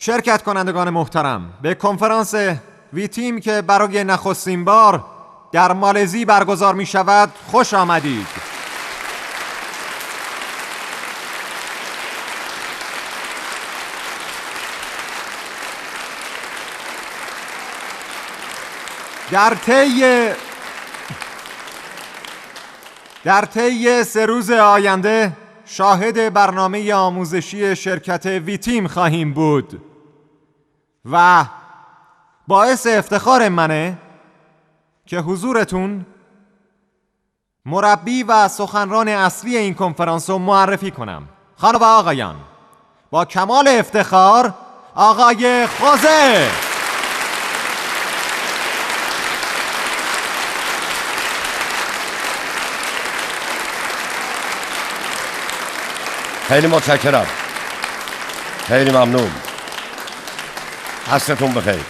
شرکت کنندگان محترم، به کنفرانس ویتیم که برای نخستین بار در مالزی برگزار می شود خوش آمدید. در طی 3 روز آینده شاهد برنامه آموزشی شرکت ویتیم خواهیم بود و باعث افتخار منه که حضورتون مربی و سخنران اصلی این کنفرانس رو معرفی کنم. خانم و آقایان، با کمال افتخار آقای خوزه. خیلی متشکرم، خیلی ممنون. عصرتون بخیر.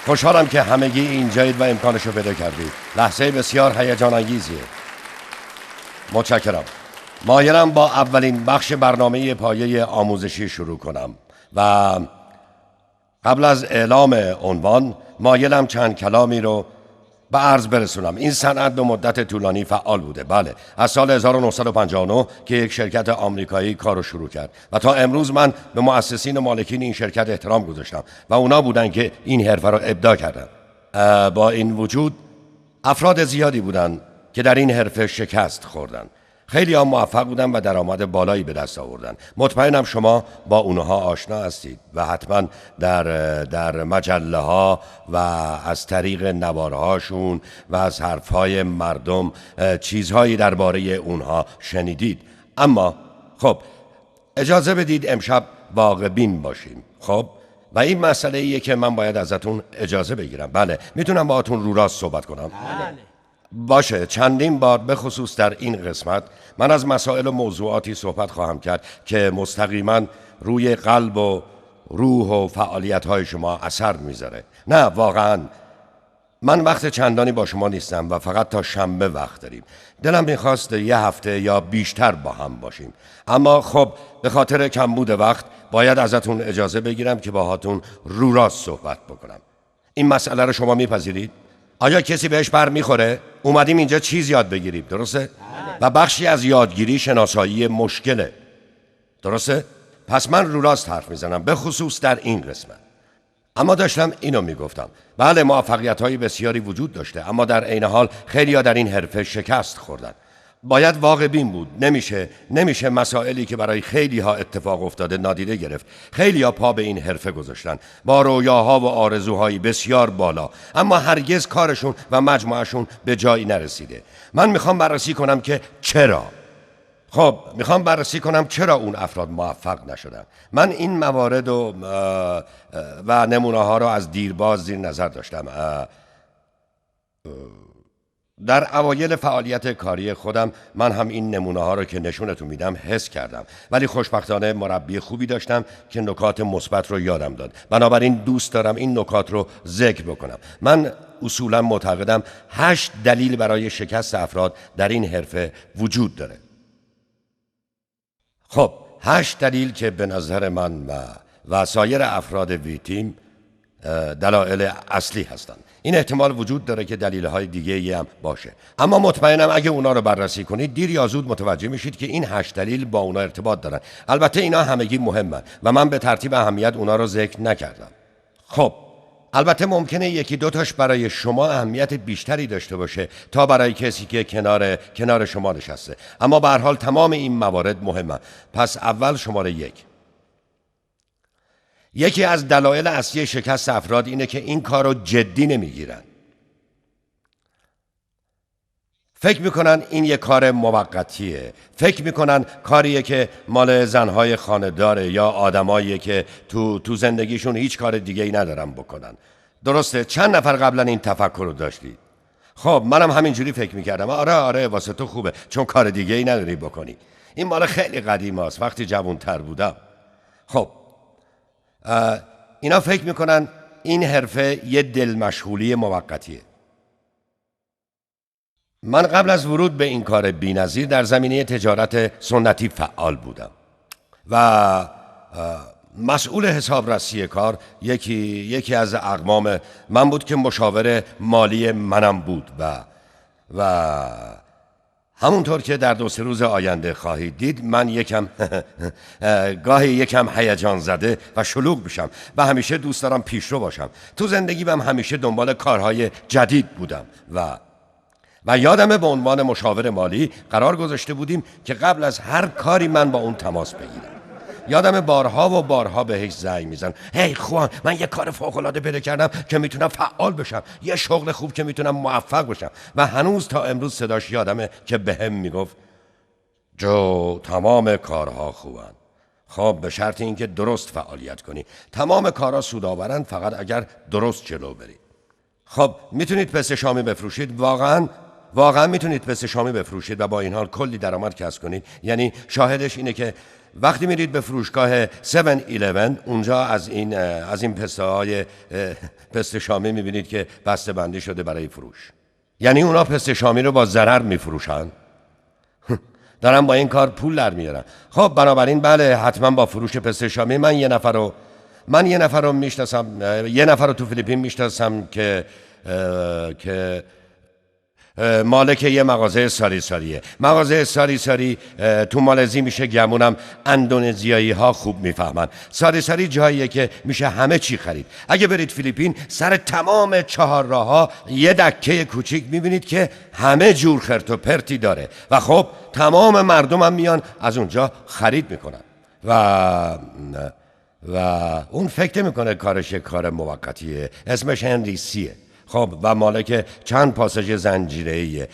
خوشحالم که همگی اینجایید و امکانشو پیدا کردید. لحظه بسیار هیجان انگیزیه. متشکرم. مایلم با اولین بخش برنامه پایه آموزشی شروع کنم و قبل از اعلام عنوان مایلم چند کلامی رو به عرض برسونم. این صنعت به مدت طولانی فعال بوده. بله، از سال 1959 که یک شرکت آمریکایی کارو شروع کرد و تا امروز من به مؤسسین و مالکین این شرکت احترام گذاشتم و اونا بودن که این حرفه رو ابداع کردن. با این وجود افراد زیادی بودن که در این حرفه شکست خوردن. خیلی ها موفق بودن و درآمد بالایی به دست آوردن. مطمئنم شما با اونها آشنا هستید و حتما در مجله ها و از طریق نوارهاشون و از حرفهای مردم چیزهایی درباره اونها شنیدید. اما خب اجازه بدید امشب واقع بین باشیم. خب و این مسئله ایه که من باید ازتون اجازه بگیرم. بله، میتونم باهاتون رو راست صحبت کنم؟ بله. باشه. چندین بار به خصوص در این قسمت من از مسائل و موضوعاتی صحبت خواهم کرد که مستقیما روی قلب و روح و فعالیت‌های شما اثر میذاره. نه واقعا من وقت چندانی با شما نیستم و فقط تا شنبه وقت داریم. دلم میخواست 1 هفته یا بیشتر با هم باشیم، اما خب به خاطر کمبود وقت باید ازتون اجازه بگیرم که باهاتون رو راست صحبت بکنم. این مسئله رو شما میپذیرید؟ آیا کسی بهش بر میخوره؟ اومدیم اینجا چیز یاد بگیریم، درسته؟ و بخشی از یادگیری شناسایی مشکله، درسته؟ پس من رو راست حرف میزنم، به خصوص در این قسمت. اما داشتم اینو میگفتم، بله موفقیت های بسیاری وجود داشته، اما در عین حال خیلی ها در این حرفه شکست خوردن. باید واقع بین بود. نمیشه مسائلی که برای خیلی ها اتفاق افتاده نادیده گرفت. خیلی ها پا به این حرفه گذاشتن با رویاها و آرزوهایی بسیار بالا، اما هرگز کارشون و مجموعشون به جایی نرسیده. من میخوام بررسی کنم که چرا. خب میخوام بررسی کنم چرا اون افراد موفق نشدن. من این موارد و نمونه ها رو از دیرباز زیر نظر داشتم. در اوایل فعالیت کاری خودم من هم این نمونه ها رو که نشونتون میدم حس کردم، ولی خوشبختانه مربی خوبی داشتم که نکات مثبت رو یادم داد. بنابراین دوست دارم این نکات رو ذکر بکنم. من اصولا معتقدم 8 دلیل برای شکست افراد در این حرفه وجود داره. خب 8 دلیل که به نظر من و سایر افراد ویتیم دلایل اصلی هستند. این احتمال وجود داره که دلیل‌های دیگه‌ای هم باشه، اما مطمئنم اگه اونا رو بررسی کنید دیر یا زود متوجه میشید که این 8 دلیل با اونا ارتباط دارن. البته اینا همگی مهمن و من به ترتیب اهمیت اونا رو ذکر نکردم. خب البته ممکنه 1-2 تاش برای شما اهمیت بیشتری داشته باشه تا برای کسی که کنار شما نشسته، اما به هر حال تمام این موارد مهمه. پس اول شماره 1، یکی از دلایل اصلی شکست افراد اینه که این کار رو جدی نمیگیرن. فکر میکنن این یه کار موقتیه، فکر میکنن کاریه که مال زنهای خانه‌داره یا آدماییه که تو زندگیشون هیچ کار دیگه ای ندارن بکنن. درسته؟ چند نفر قبلا این تفکر رو داشتید؟ خب منم همینجوری فکر میکردم. آره واسه تو خوبه چون کار دیگه ای نداری بکنی. این مال خیلی قدیم هست، وقتی جوان‌تر بودم. خب اینا فکر میکنن این حرفه یه دل مشغولی موقتیه. من قبل از ورود به این کار بی‌نظیر در زمینه تجارت سنتی فعال بودم و مسئول حسابرسی کار یکی از اقوام من بود که مشاور مالی منم بود و همونطور که در 2-3 روز آینده خواهید دید من گاهی یکم هیجان زده و شلوغ بشم و همیشه دوست دارم پیشرو باشم. تو زندگیم همیشه دنبال کارهای جدید بودم و یادمه به عنوان مشاور مالی قرار گذاشته بودیم که قبل از هر کاری من با اون تماس بگیرم. یادم بارها و بارها بهش زنگ میزن: هی خوان، من یه کار فوق‌العاده پیدا کردم که میتونم فعال بشم، یه شغل خوب که میتونم موفق بشم. و هنوز تا امروز صداش یادمه که بهم میگفت: جو، تمام کارها خوبن، خب به شرط اینکه درست فعالیت کنی. تمام کارها سودآورن فقط اگر درست جلو بری. خب میتونید پسته شامی بفروشید، واقعا میتونید پسته شامی بفروشید و با این حال کلی درآمد کسب کنید. یعنی شاهدش اینه که وقتی میرید به فروشگاه 7-11 اونجا از این پسته شامی میبینید که بسته بندی شده برای فروش. یعنی اونا پسته شامی رو با ضرر میفروشن. دارن با این کار پول در میارن. خب بنابراین بله، حتما با فروش پسته شامی من یه نفر رو میشناسم، یه نفر رو تو فیلیپین میشناسم که مالک یه مغازه ساریه. مغازه ساری تو مالزی میشه، گمونم اندونزیایی ها خوب میفهمن. ساری جاییه که میشه همه چی خرید. اگه برید فیلیپین سر تمام 4 راه‌ها یه دکه کوچیک میبینید که همه جور خرت و پرتی داره و خب تمام مردم هم میان از اونجا خرید میکنن و اون فکر میکنه کارش کار موقتیه. اسمش هنری سیه. خب و مالک چند پاساژ زنجیره‌ایه.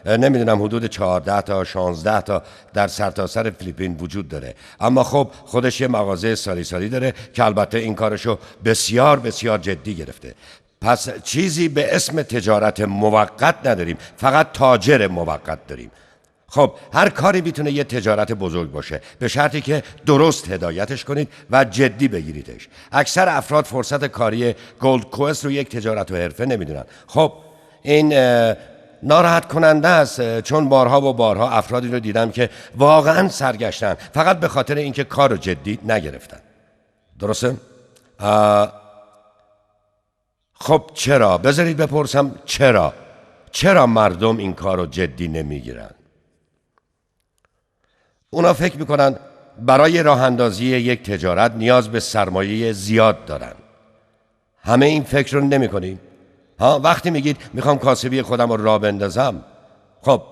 نمیدونم حدود 14 تا 16 تا در سرتاسر فیلیپین وجود داره. اما خب خودش یه مغازه ساری داره که البته این کارشو بسیار بسیار جدی گرفته. پس چیزی به اسم تجارت موقت نداریم، فقط تاجر موقت داریم. خب هر کاری میتونه یه تجارت بزرگ باشه به شرطی که درست هدایتش کنید و جدی بگیریدش. اکثر افراد فرصت کاری گولد کوست رو یک تجارت و حرفه نمیدونن. خب این ناراحت کننده است، چون بارها و بارها افرادی رو دیدم که واقعا سرگشتن فقط به خاطر اینکه کار رو جدی نگرفتن. درسته؟ خب چرا؟ بذارید بپرسم چرا مردم این کار رو جدی نمیگیرن؟ اونا فکر میکنن برای راه اندازی یک تجارت نیاز به سرمایه زیاد دارن. همه این فکر رو نمی کنیم؟ وقتی میگید میخوام کاسبی خودم رو راه بندازم، خب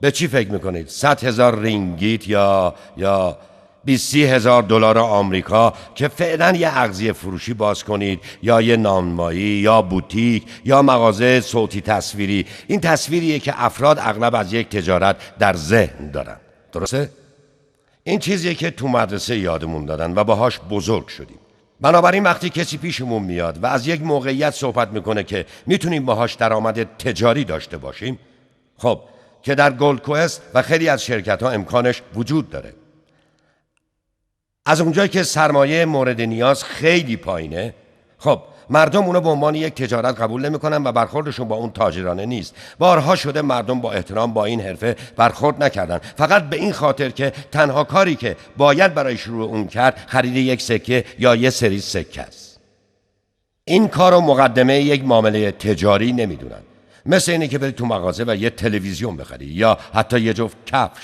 به چی فکر میکنید؟ 100,000 رینگیت یا 20,000 دلار آمریکا که فعلا یه اغذیه فروشی باز کنید، یا یه نانوایی، یا بوتیک، یا مغازه صوتی تصویری. این تصویریه که افراد اغلب از یک تجارت در ذهن دارن. درسته؟ این چیزیه که تو مدرسه یادمون دادن و باهاش بزرگ شدیم. بنابراین وقتی کسی پیشمون میاد و از یک موقعیت صحبت میکنه که میتونیم باهاش درآمد تجاری داشته باشیم، خب که در گولد کوست و خیلی از شرکت ها امکانش وجود داره. از اونجایی که سرمایه مورد نیاز خیلی پایینه، خب مردم اونو به عنوان یک تجارت قبول نمیکنن و برخوردشون با اون تاجرانه نیست. بارها شده مردم با احترام با این حرفه برخورد نکردن، فقط به این خاطر که تنها کاری که باید برای شروع اون کرد خرید یک سکه یا یه سری سکه است. این کارو مقدمه یک معامله تجاری نمیدونن. مثل اینه که بری تو مغازه و یه تلویزیون بخری یا حتی یه جفت کفش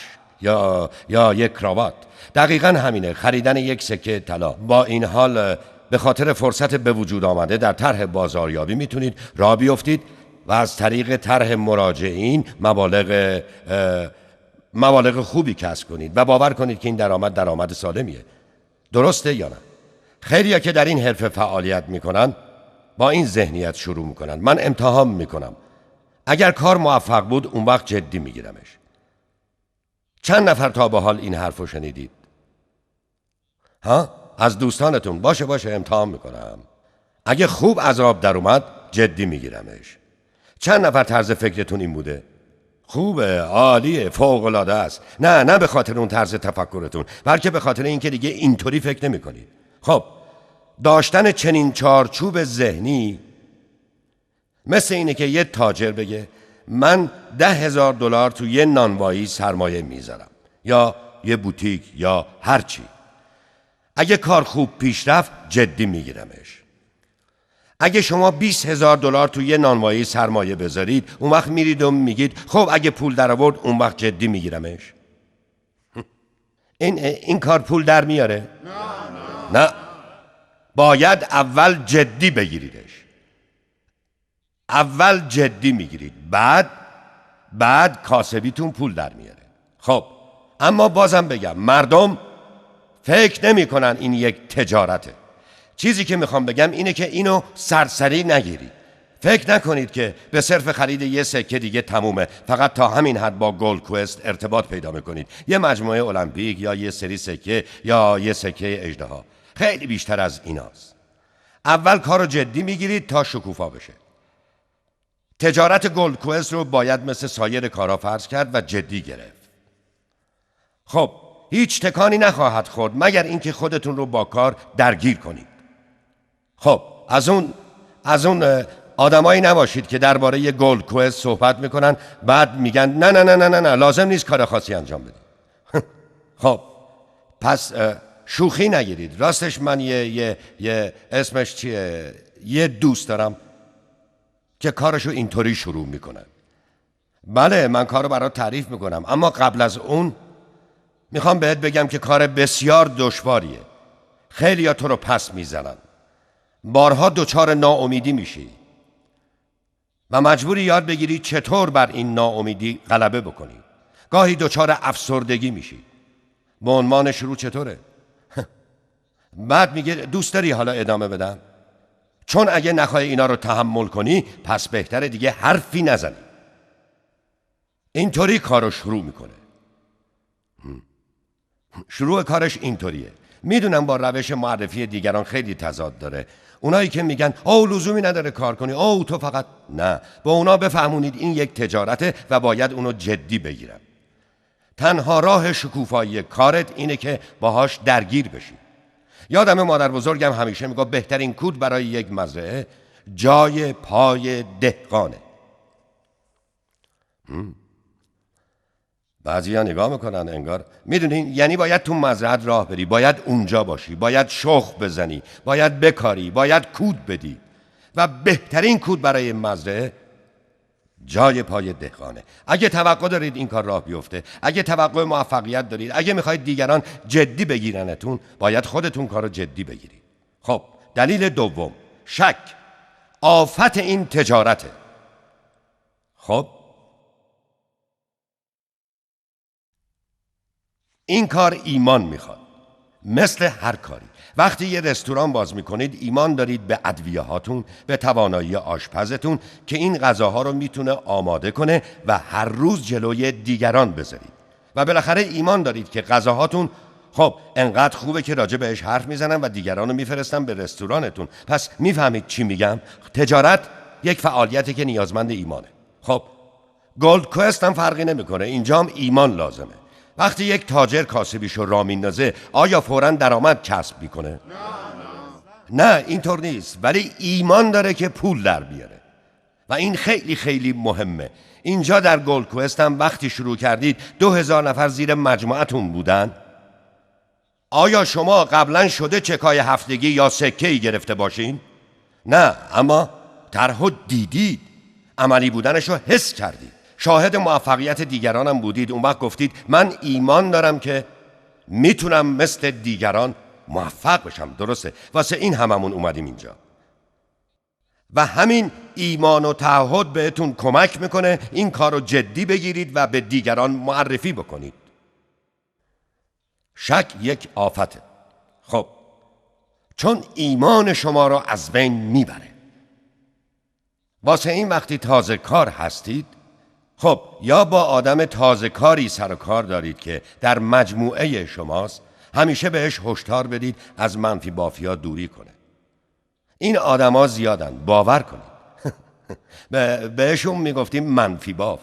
یا یک کراوات. دقیقاً همینه خریدن یک سکه طلا. با این حال به خاطر فرصت به وجود آمده در طرح بازاریابی میتونید راه بیفتید و از طریق طرح مراجعین مبالغ خوبی کسب کنید و باور کنید که این درآمد سالمیه. درسته یا نه؟ خیلی‌ها که در این حرفه فعالیت میکنن با این ذهنیت شروع میکنن: من امتحان میکنم، اگر کار موفق بود اون وقت جدی میگیرمش. چند نفر تا به حال این حرفو شنیدید؟ از دوستانتون؟ باشه امتحان میکنم، اگه خوب از آب در اومد جدی میگیرمش. چند نفر طرز فکرتون این بوده؟ خوبه، عالیه، فوق‌العاده است. نه به خاطر اون طرز تفکرتون، بلکه به خاطر اینکه دیگه اینطوری فکر نمیکنید. خب داشتن چنین چارچوب ذهنی مثل اینه که یه تاجر بگه من 10,000 دلار تو یه نانوایی سرمایه میذارم یا یه بوتیک یا هر چی. اگه کار خوب پیش رفت جدی میگیرمش. اگه شما $20,000 توی یه نانوایی سرمایه بذارید، اون وقت میرید و میگید خب اگه پول در آورد اون وقت جدی میگیرمش. این کار پول در میاره؟ نه. باید اول جدی بگیریدش. اول جدی میگیرید، بعد کاسبیتون پول در میاره. خب اما بازم بگم مردم فکر نمی کنن این یک تجارته. چیزی که میخوام بگم اینه که اینو سرسری نگیرید. فکر نکنید که به صرف خرید یه سکه دیگه تمومه. فقط تا همین حد با گولد کوست ارتباط پیدا میکنید. یه مجموعه المپیک یا یه سری سکه یا یه سکه اژدها. خیلی بیشتر از ایناست. اول کارو جدی میگیرید تا شکوفا بشه. تجارت گولد کوست رو باید مثل سایر کارا فرض کرد و جدی گرفت. خب هیچ تکانی نخواهد خورد مگر اینکه خودتون رو با کار درگیر کنید. خب از اون آدمایی نباشید که درباره یه گولد کوست صحبت میکنن بعد میگن نه نه نه نه نه لازم نیست کار خاصی انجام بدید. خب پس شوخی نگیرید. راستش من یه اسمش چیه؟ یه دوست دارم که کارشو اینطوری شروع میکنه. بله من کارو برات تعریف میکنم، اما قبل از اون میخوام بهت بگم که کار بسیار دشواریه. خیلیا تو رو پس میزنن. بارها دچار ناامیدی میشی و مجبوری یاد بگیری چطور بر این ناامیدی غلبه بکنی. گاهی دچار افسردگی میشی. به عنوان شروع چطوره؟ بعد میگه دوست داری حالا ادامه بدم؟ چون اگه نخوای اینا رو تحمل کنی پس بهتره دیگه حرفی نزنی. اینطوری کارو شروع میکنه. شروع کارش اینطوریه. میدونم با روش معرفی دیگران خیلی تضاد داره. اونایی که میگن لزومی نداره کار کنی، تو فقط نه. با اونا بفهمونید این یک تجارته و باید اونو جدی بگیرن. تنها راه شکوفایی کارت اینه که باهاش درگیر بشی. یادم مادر بزرگم همیشه میگه بهترین کود برای یک مزرعه جای پای دهقانه. بعضیا نگاه میکنن انگار میدونین یعنی باید تو مزرعه راه بری، باید اونجا باشی، باید شخم بزنی، باید بکاری، باید کود بدی و بهترین کود برای مزرعه جای پای دهقانه. اگه توقع دارید این کار راه بیفته، اگه توقع موفقیت دارید، اگه میخواید دیگران جدی بگیرنتون، باید خودتون کارو جدی بگیرید. خب دلیل دوم، شک. آفت این تجارته. خب این کار ایمان میخواد. مثل هر کاری. وقتی یه رستوران باز میکنید ایمان دارید به ادویه هاتون، به توانایی آشپزتون که این غذاها رو میتونه آماده کنه و هر روز جلوی دیگران بذارید. و بالاخره ایمان دارید که غذاهاتون خب انقدر خوبه که راجع بهش حرف میزنن و دیگران رو میفرستن به رستورانتون. پس میفهمید چی میگم؟ تجارت یک فعالیتی که نیازمند ایمانه. خب گولد کوست هم فرقی نمیکنه. اینجام ایمان لازمه. وقتی یک تاجر کاسبیشو را میندازه آیا فوراً درآمد کسب میکنه؟ نه اینطور نیست، ولی ایمان داره که پول در بیاره و این خیلی خیلی مهمه. اینجا در گولد کوست هم وقتی شروع کردید 2000 نفر زیر مجموعتون بودن. آیا شما قبلا شده چکای هفتگی یا سکه‌ای گرفته باشین؟ نه، اما طرحو دیدید، عملی بودنشو حس کردید، شاهد موفقیت دیگرانم بودید. اون وقت گفتید من ایمان دارم که میتونم مثل دیگران موفق بشم. درسته؟ واسه این هممون اومدیم اینجا و همین ایمان و تعهد بهتون کمک میکنه این کار رو جدی بگیرید و به دیگران معرفی بکنید. شک یک آفته. خب چون ایمان شما رو از بین میبره. واسه این وقتی تازه کار هستید خب یا با آدم تازه کاری سر و کار دارید که در مجموعه شماست، همیشه بهش هشدار بدید از منفی بافیا دوری کنه. این آدما زیادن، باور کنید. بهشون میگفتیم منفی باف.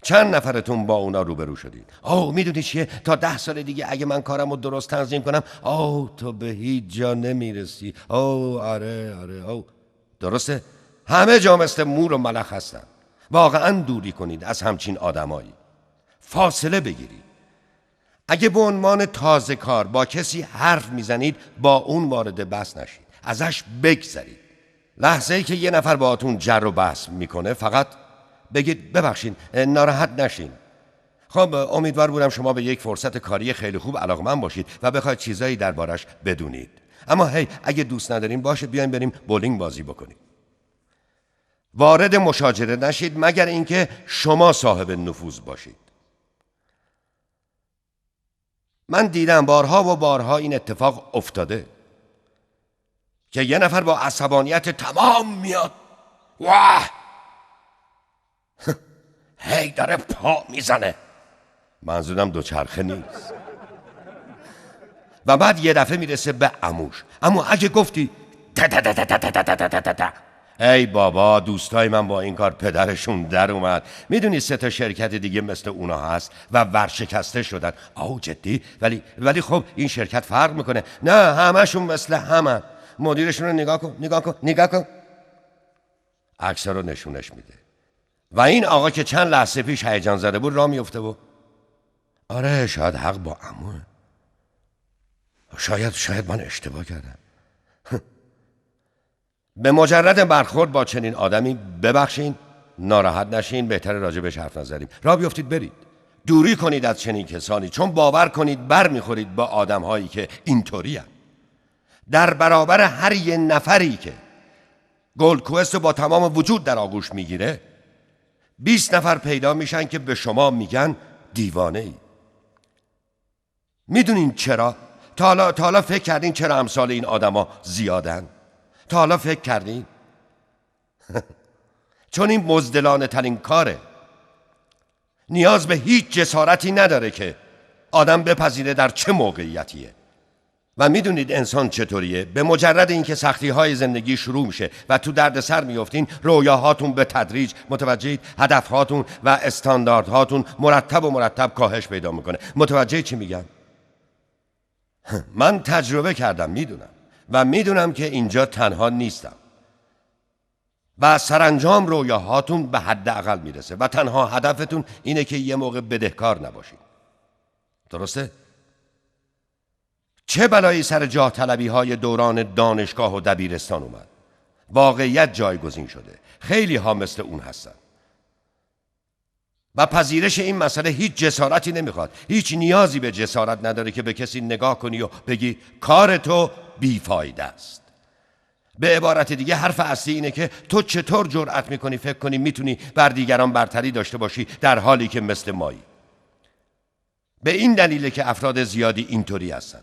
چند نفرتون با اونا روبرو شدید؟ میدونی چیه؟ تا 10 سال دیگه اگه من کارمو درست تنظیم کنم تو به هیچ جا نمیرسی. آره درسته؟ همه جا مثل مور و ملخ هستن. واقعا دوری کنید از همچین آدمایی. فاصله بگیرید. اگه به عنوان تازه کار با کسی حرف میزنید با اون وارد بحث نشید، ازش بگذرید. لحظه ای که یه نفر باهاتون جر و بحث میکنه فقط بگید ببخشید، ناراحت نشین. خب امیدوار بودم شما به یک فرصت کاری خیلی خوب علاقمند باشید و بخواید چیزایی دربارش بدونید. اما هی اگه دوست ندارین باشه، بیاین بریم بولینگ بازی بکنیم. وارد مشاجره نشید مگر اینکه شما صاحب نفوذ باشید. من دیدم بارها و بارها این اتفاق افتاده که یه نفر با عصبانیت تمام میاد، واه هی داره پا میزنه، منظورم دوچرخه نیست، و بعد یه دفعه میرسه به عموش. اما اگه گفتی ای بابا، دوستای من با این کار پدرشون در اومد، میدونی 3 تا شرکت دیگه مثل اونا هست و ورشکسته شدن. آو جدی؟ ولی خب این شرکت فرق میکنه. نه همشون مثل همن. مدیرشون رو نگاه کن. عکس‌ها رو نشونش میده و این آقا که چند لحظه پیش هیجان زده بود راه میفته و آره شاید حق با عموه، شاید من اشتباه کردم. به مجرد برخورد با چنین آدمی ببخشین، ناراحت نشین، بهتره راجع بهش حرف نزنیم، راه بیفتید برید. دوری کنید از چنین کسانی، چون باور کنید بر میخورید با آدم هایی که اینطوری هست. در برابر هر یه نفری که گلدکوست با تمام وجود در آغوش میگیره 20 نفر پیدا میشن که به شما میگن دیوانه ای. میدونین چرا؟ تا حالا فکر کردین چرا امثال این آدما زیادن؟ تا حالا فکر کردین؟ چون این بزدلانه ترین کاره. نیاز به هیچ جسارتی نداره که آدم بپذیره در چه موقعیتیه. و میدونید انسان چطوریه؟ به مجرد اینکه سختی‌های زندگی شروع میشه و تو دردسر میافتین، رویاهاتون به تدریج، متوجهید، هدفهاتون و استانداردهاتون مرتب کاهش پیدا میکنه. متوجه چی میگم؟ من تجربه کردم، میدونم که اینجا تنها نیستم و سرانجام رویاهاتون به حداقل میرسه و تنها هدفتون اینه که یه موقع بدهکار نباشید. درسته؟ چه بلایی سر جاه طلبی های دوران دانشگاه و دبیرستان اومد؟ واقعیت جایگزین شده. خیلی ها مثل اون هستن و پذیرش این مسئله هیچ جسارتی نمیخواد. هیچ نیازی به جسارت نداره که به کسی نگاه کنی و بگی کار تو بیفایده است. به عبارت دیگه حرف اصلی اینه که تو چطور جرأت میکنی فکر کنی میتونی بر دیگران برتری داشته باشی در حالی که مثل مایی. به این دلیله که افراد زیادی اینطوری هستن.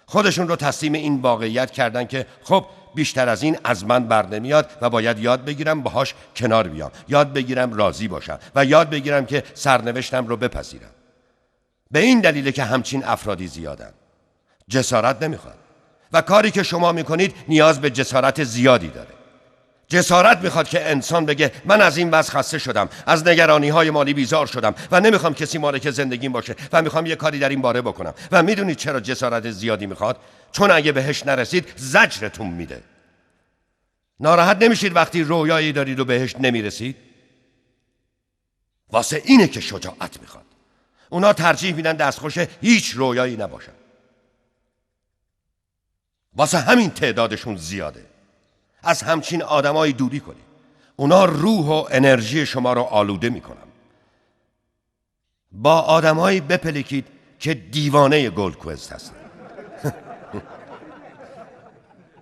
خودشون رو تسلیم این واقعیت کردن که خب بیشتر از این از من بر نمیاد و باید یاد بگیرم باهاش کنار بیام، یاد بگیرم راضی باشم و یاد بگیرم که سرنوشتم رو بپذیرم. به این دلیله که همچین افرادی زیادن. جسارت نمیخواد و کاری که شما میکنید نیاز به جسارت زیادی داره. جسارت میخواد که انسان بگه من از این وضع خسته شدم، از نگرانی‌های مالی بیزار شدم و نمیخوام کسی مالک زندگیم باشه و میخوام یه کاری در این باره بکنم. و میدونید چرا جسارت زیادی میخواد؟ چون اگه بهش نرسید زجرتون میده. ناراحت نمیشید وقتی رویایی دارید و بهش نمیرسید؟ واسه اینه که شجاعت میخواد. اونا ترجیح میدن دستخوش هیچ رویایی نباشن. واسه همین تعدادشون زیاده. از همچین آدمایی دوری کنید. اونا روح و انرژی شما رو آلوده میکنن. با آدمایی بپلکید که دیوانه گلدکوست هستن.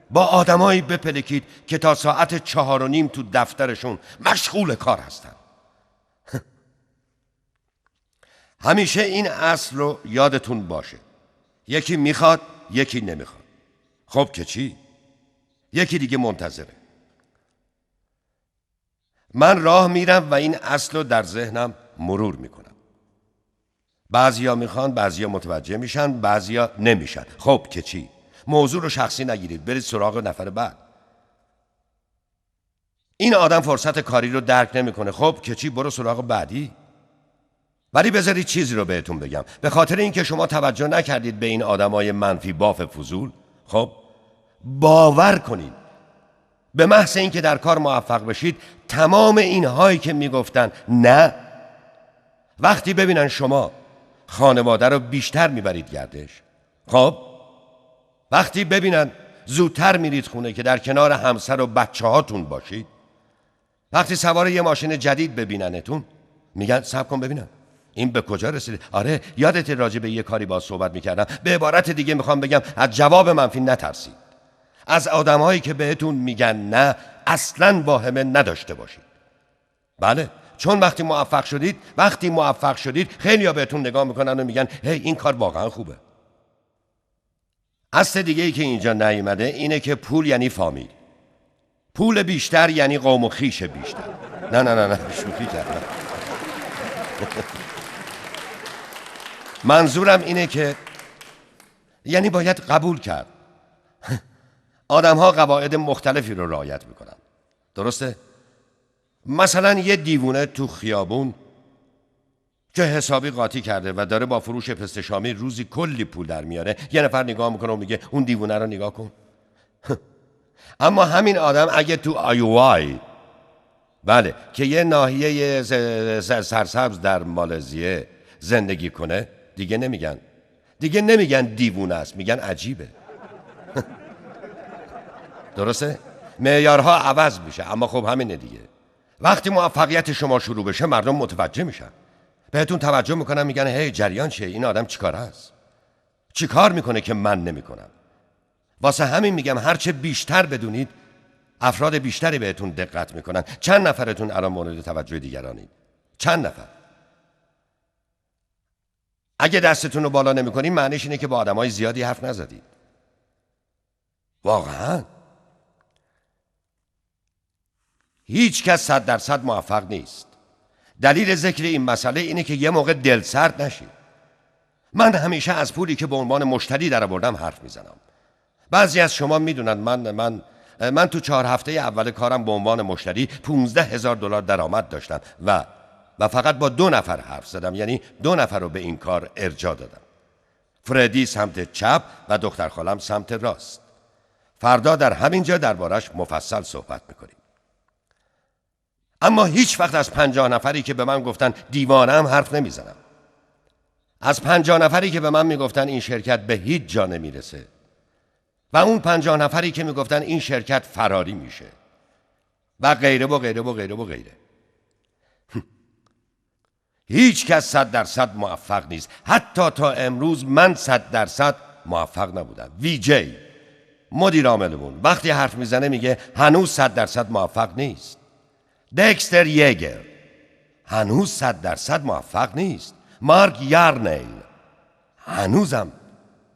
با آدمایی بپلکید که تا ساعت 4:30 تو دفترشون مشغول کار هستن. همیشه این اصل رو یادتون باشه. یکی میخواد، یکی نمیخواد. خب که چی؟ یکی دیگه منتظره. من راه میرم و این اصل رو در ذهنم مرور میکنم. بعضیا میخوان، بعضیا متوجه میشن، بعضیا نمیشن. خب که چی؟ موضوع رو شخصی نگیرید، برید سراغ نفر بعد. این آدم فرصت کاری رو درک نمیکنه. خب که چی؟ برو سراغ بعدی. ولی بذارید چیزی رو بهتون بگم. به خاطر اینکه شما توجه نکردید به این آدمای منفی باف فضول، خب باور کنید به محض اینکه در کار موفق بشید تمام اینهایی که میگفتن نه، وقتی ببینن شما خانواده رو بیشتر میبرید گردش. خب وقتی ببینن زودتر میرید خونه که در کنار همسر و بچه هاتون باشید، وقتی سوار یه ماشین جدید ببیننتون میگن صبر کن ببینم این به کجا رسیده. آره یادت راجع به یه کاری با صحبت میکردم. به عبارت دیگه میخوام بگم از جواب منفی نترسید. از آدمایی که بهتون میگن نه اصلاً واهمه نداشته باشید. بله، چون وقتی موفق شدید خیلی ها بهتون نگاه میکنن و میگن هی این کار واقعا خوبه. اصل دیگه ای که اینجا نیومده اینه که پول یعنی فامیل. پول بیشتر یعنی قوم و خویش بیشتر. نه شوخی کردم. منظورم اینه که یعنی باید قبول کرد آدم ها قواعد مختلفی رو رعایت میکنن. درسته؟ مثلا یه دیوونه تو خیابون که حسابی قاطی کرده و داره با فروش پست شامی روزی کلی پول در میاره، یه نفر نگاه میکنه و میگه اون دیوونه رو نگاه کن. اما همین آدم اگه تو آیووای، بله، که یه ناحیه سرسبز در مالزیه زندگی کنه، دیگه نمیگن دیوونه است، میگن عجیبه. درسته؟ معیارها عوض میشه. اما خب همینه دیگه. وقتی موفقیت شما شروع بشه مردم متوجه میشن، بهتون توجه میکنن، میگن هی جریان چیه؟ این آدم چیکار است؟ چیکار میکنه که من نمیکنم؟ واسه همین میگم هرچه بیشتر بدونید افراد بیشتری بهتون دقت میکنن. چند نفرتون الان مورد توجه دیگرانید؟ چند نفر؟ اگه دستتون رو بالا نمیکنید معنیش اینه که با آدمای زیادی حرف نزدید. واقعا هیچ کس 100% موفق نیست. دلیل ذکر این مسئله اینه که یه موقع دل سرد نشید. من همیشه از پولی که به عنوان مشتری در آوردم حرف میزنم. بعضی از شما میدونن من تو 4 هفته اول کارم به عنوان مشتری $15,000 درآمد داشتم و فقط با 2 نفر حرف زدم، یعنی 2 نفر رو به این کار ارجاع دادم. فردی سمت چپ و دختر خالم سمت راست. فردا در همین جا دربارش مفصل صحبت میکنیم. اما هیچ وقت از 50 نفری که به من گفتن دیوانه‌ام حرف نمیزنم. از 50 نفری که به من میگفتن این شرکت به هیچ جا نمیرسه و اون 50 نفری که میگفتن این شرکت فراری میشه و غیره و غیره و غیره و غیره. هیچ کس 100% موفق نیست. حتی تا امروز من 100% موفق نبودم. ویجی مدیر عاملمون وقتی حرف میزنه میگه هنوز 100% موفق نیست. دکستر یگر هنوز 100% موفق نیست. مارک یارنیل هنوزم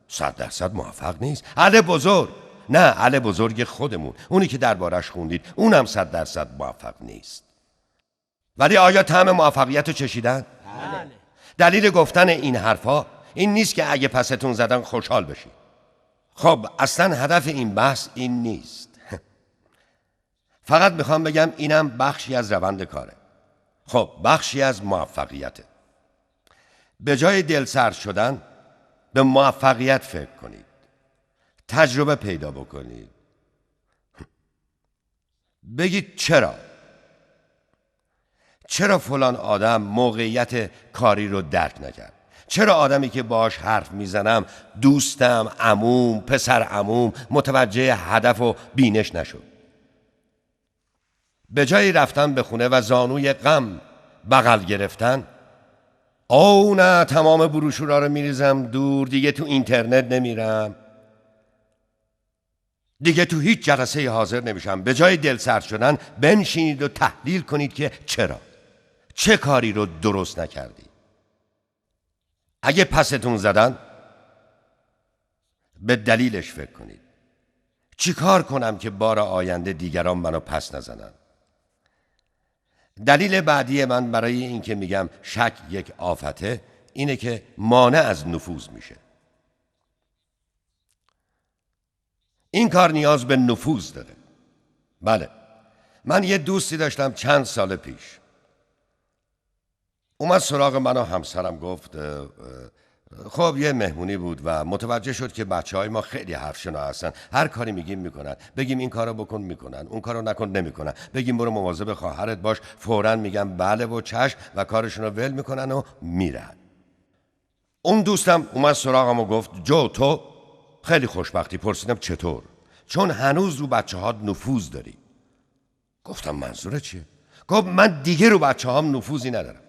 100% موفق نیست. علی بزرگ خودمون، اونی که دربارش خوندید، اونم 100% موفق نیست. ولی آیا طعم موفقیت رو چشیدن؟ بله. دلیل گفتن این حرفا این نیست که اگه پستون زدن خوشحال بشی. خب اصلا هدف این بحث این نیست. فقط میخوام بگم اینم بخشی از روند کاره. خب بخشی از موفقیته. به جای دلسرد شدن به موفقیت فکر کنید. تجربه پیدا بکنید. بگید چرا فلان آدم موقعیت کاری رو درک نکرد؟ چرا آدمی که باهاش حرف میزنم، دوستم، عموم، پسر عموم، متوجه هدف و بینش نشد؟ به جای رفتن به خونه و زانوی غم بغل گرفتن، او نه تمام بروشورا رو میریزم دور، دیگه تو اینترنت نمیرم، دیگه تو هیچ جلسه حاضر نمیشم. به جای دلسرد شدن بنشینید و تحلیل کنید که چه کاری رو درست نکردی. اگه پستون زدن به دلیلش فکر کنید. چی کار کنم که بار آینده دیگران منو پس نزنن؟ دلیل بعدی من برای این که میگم شک یک آفته اینه که مانع از نفوذ میشه. این کار نیاز به نفوذ داره. بله، من یه دوستی داشتم چند سال پیش اومد سراغ من و همسرم، گفت خب یه مهمونی بود و متوجه شد که بچه‌های ما خیلی حرف شنا هستن، هر کاری میگیم میکنن، بگیم این کارو بکن میکنن، اون کارو نکن نمیکنن، بگیم برو مواظب خواهرت باش فوراً میگن بله و چشم و کارشون رو ول میکنن و میرن. اون دوستم اومد سراغم و گفت جو تو خیلی خوشبختی. پرسیدم چطور؟ چون هنوز رو بچه ها نفوذ داری. گفتم منظور چیه؟ گفت من دیگه رو بچه هام نفوذی ندارم.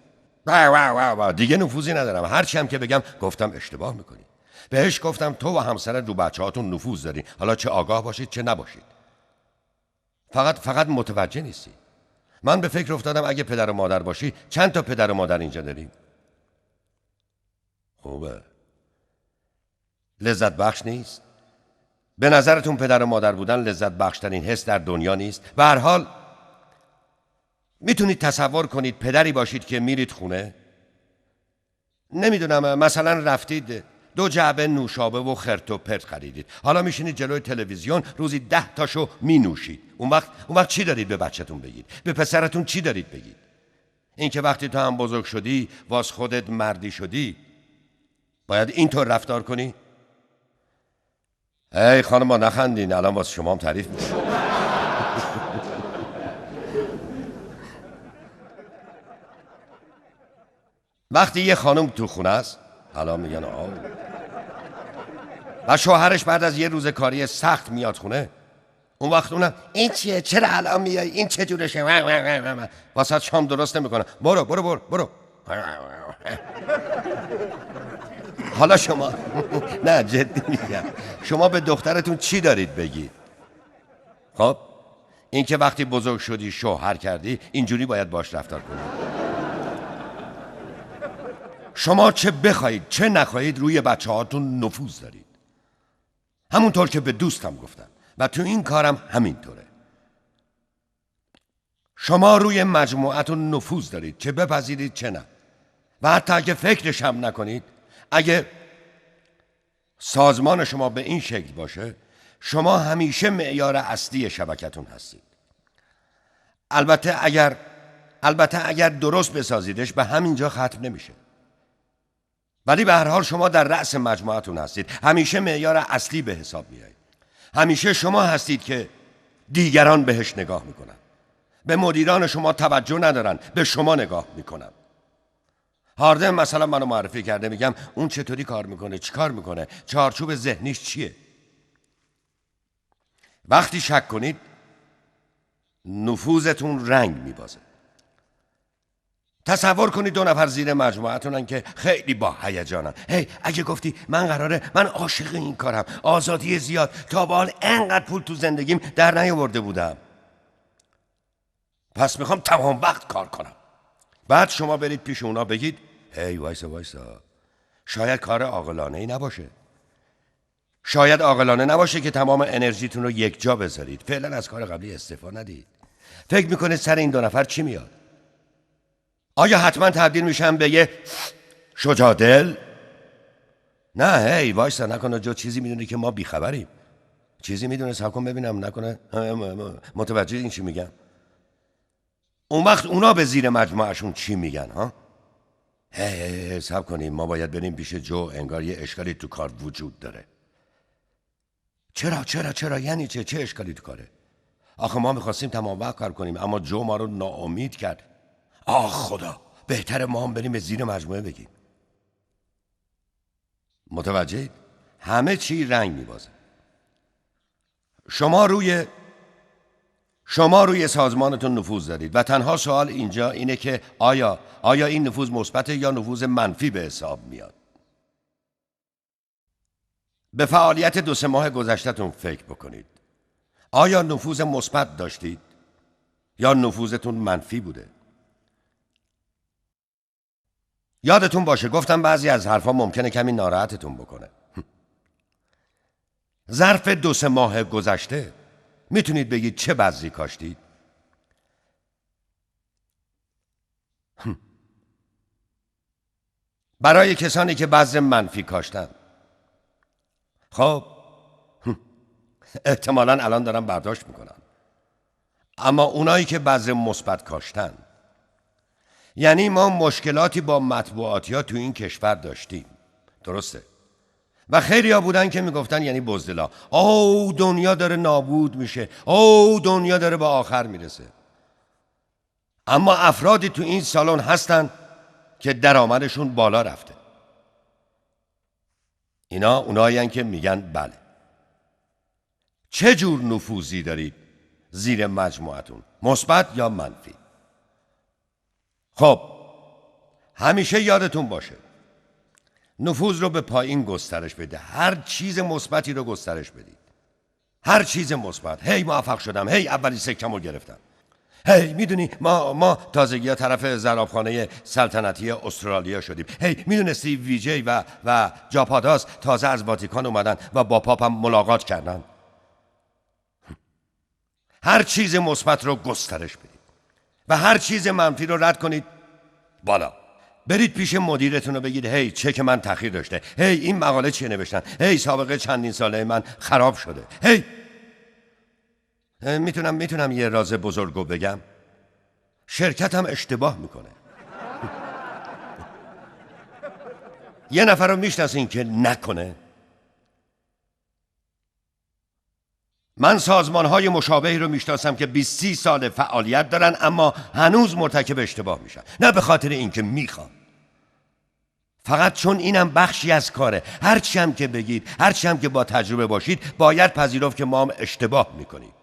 دیگه نفوذی ندارم، هرچی هم که بگم. گفتم اشتباه میکنی. بهش گفتم تو و همسرت رو بچه هاتون نفوذ داری، حالا چه آگاه باشید چه نباشید. فقط متوجه نیستی. من به فکر افتادم اگه پدر و مادر باشی، چند تا پدر و مادر اینجا داریم؟ خوبه. لذت بخش نیست؟ به نظرتون پدر و مادر بودن لذت بخشترین حس در دنیا نیست؟ به هر حال میتونید تصور کنید پدری باشید که میرید خونه، نمیدونم مثلا رفتید 2 جعبه نوشابه و خرت و پرت خریدید، حالا میشینید جلوی تلویزیون روزی 10 تاشو مینوشید. اون وقت چی دارید به بچه‌تون بگید؟ به پسرتون چی دارید بگید؟ اینکه وقتی تو هم بزرگ شدی واس خودت مردی شدی باید اینطور رفتار کنی؟ ای خانما نخندین، الان واسه شما هم تعریف میکنم. وقتی یه خانم تو خونه است، الان میگن و شوهرش بعد از یه روز کاری سخت میاد خونه، اون وقت اونم این چیه؟ چرا الان میای؟ این چه جورشه؟ واسه شام درست نمیکنه. برو. حالا شما نه جدی میگم، شما به دخترتون چی دارید بگید؟ خب این که وقتی بزرگ شدی شوهر کردی اینجوری باید باش رفتار کنید. شما چه بخواید چه نخواهید روی بچه هاتون نفوذ دارید، همونطور که به دوستم گفتم و تو این کارم همینطوره. شما روی مجموعتون نفوذ دارید، چه بپذیرید چه نه. و حتی اگه فکرش هم نکنید، اگه سازمان شما به این شکل باشه، شما همیشه معیار اصلی شبکتون هستید. البته اگر درست بسازیدش به همینجا ختم نمیشه. ولی به هر حال شما در رأس مجموعتون هستید، همیشه معیار اصلی به حساب میایید. همیشه شما هستید که دیگران بهش نگاه میکنن. به مدیران شما توجه ندارن، به شما نگاه میکنن. هاردن مثلا منو معرفی کرده، میگم اون چطوری کار میکنه، چی کار میکنه، چارچوب ذهنیش چیه. وقتی شک کنید نفوذتون رنگ میبازه. تصور کنید 2 نفر زیر مجموعتونن که خیلی با هیجانن. اگه گفتی من عاشق این کارم، آزادی زیاد، تا به حال انقدر پول تو زندگیم در نیاورده بودم، پس میخوام تمام وقت کار کنم. بعد شما برید پیش اونا بگید وایسا، شاید کار عاقلانه‌ای نباشه. شاید عاقلانه نباشه که تمام انرژیتون رو یک جا بذارید. فعلا از کار قبلی استعفا ندید. فکر میکنید سر این 2 نفر چی میاد؟ آیا حتما تبدیل میشن به یه شجاع‌دل؟ نه، وایسا، نکنه جو چیزی میدونه که ما بیخبریم. چیزی میدونه، صبر کن ببینم، نکنه متوجه این چی میگم. اون وقت اونا به زیر مجموعشون چی میگن ها؟ صبر کنیم، ما باید بریم پیش جو، انگار یه اشکالی تو کار وجود داره. چرا یعنی چه اشکالی تو کاره؟ آخه ما میخواستیم تمام وقت کار کنیم اما جو ما رو ناامید کرد. خدا، بهتره ما هم بریم به زیر مجموعه بگیم. متوجهید؟ همه چی رنگ میبازه. شما روی سازمانتون نفوذ دارید و تنها سوال اینجا اینه که آیا این نفوذ مثبت یا نفوذ منفی به حساب میاد. به فعالیت 2-3 ماه گذشته‌تون فکر بکنید. آیا نفوذ مثبت داشتید یا نفوذتون منفی بوده؟ یادتون باشه گفتم بعضی از حرفا ممکنه کمی ناراحتتون بکنه. ظرف 2-3 ماه گذشته میتونید بگید چه بذری کاشتید؟ برای کسانی که بذر منفی کاشتن، خب احتمالاً الان دارن برداشت میکنن. اما اونایی که بذر مثبت کاشتن، یعنی ما مشکلاتی با مطبوعاتیا تو این کشور داشتیم، درسته؟ و خیلی ها بودن که میگفتن یعنی بزدلا، دنیا داره نابود میشه، دنیا داره به آخر میرسه. اما افرادی تو این سالن هستن که درآمدشون بالا رفته. اینا اونایین که میگن بله. چه جور نفوذی دارید زیر مجموعتون؟ مثبت یا منفی؟ خب همیشه یادتون باشه نفوذ رو به پایین گسترش بده. هر چیز مثبتی رو گسترش بدید. هر چیز مثبت. هی موفق شدم، هی اولی سکم رو گرفتم، هی میدونی ما تازگی ها طرف زرافخانه سلطنتی استرالیا شدیم، هی میدونستی ویجی و جاپاداس تازه از واتیکان اومدن و با پاپم ملاقات کردن. هر چیز مثبت رو گسترش بدید و هر چیز منفی رو رد کنید بالا. برید پیش مدیرتون رو بگید هی چک من تأخیر داشته، هی این مقاله چیه نوشتن، هی سابقه چندین ساله من خراب شده، هی میتونم یه راز بزرگو بگم؟ شرکتم اشتباه میکنه. یه نفر رو میشناسین که نکنه؟ من سازمانهای مشابهی رو میشناسم که 20-30 سال فعالیت دارن اما هنوز مرتکب اشتباه میشن. نه به خاطر اینکه میخوام، فقط چون اینم بخشی از کاره. هرچی هم که بگید، هرچی هم که با تجربه باشید، باید پذیرفت که ما هم اشتباه میکنیم.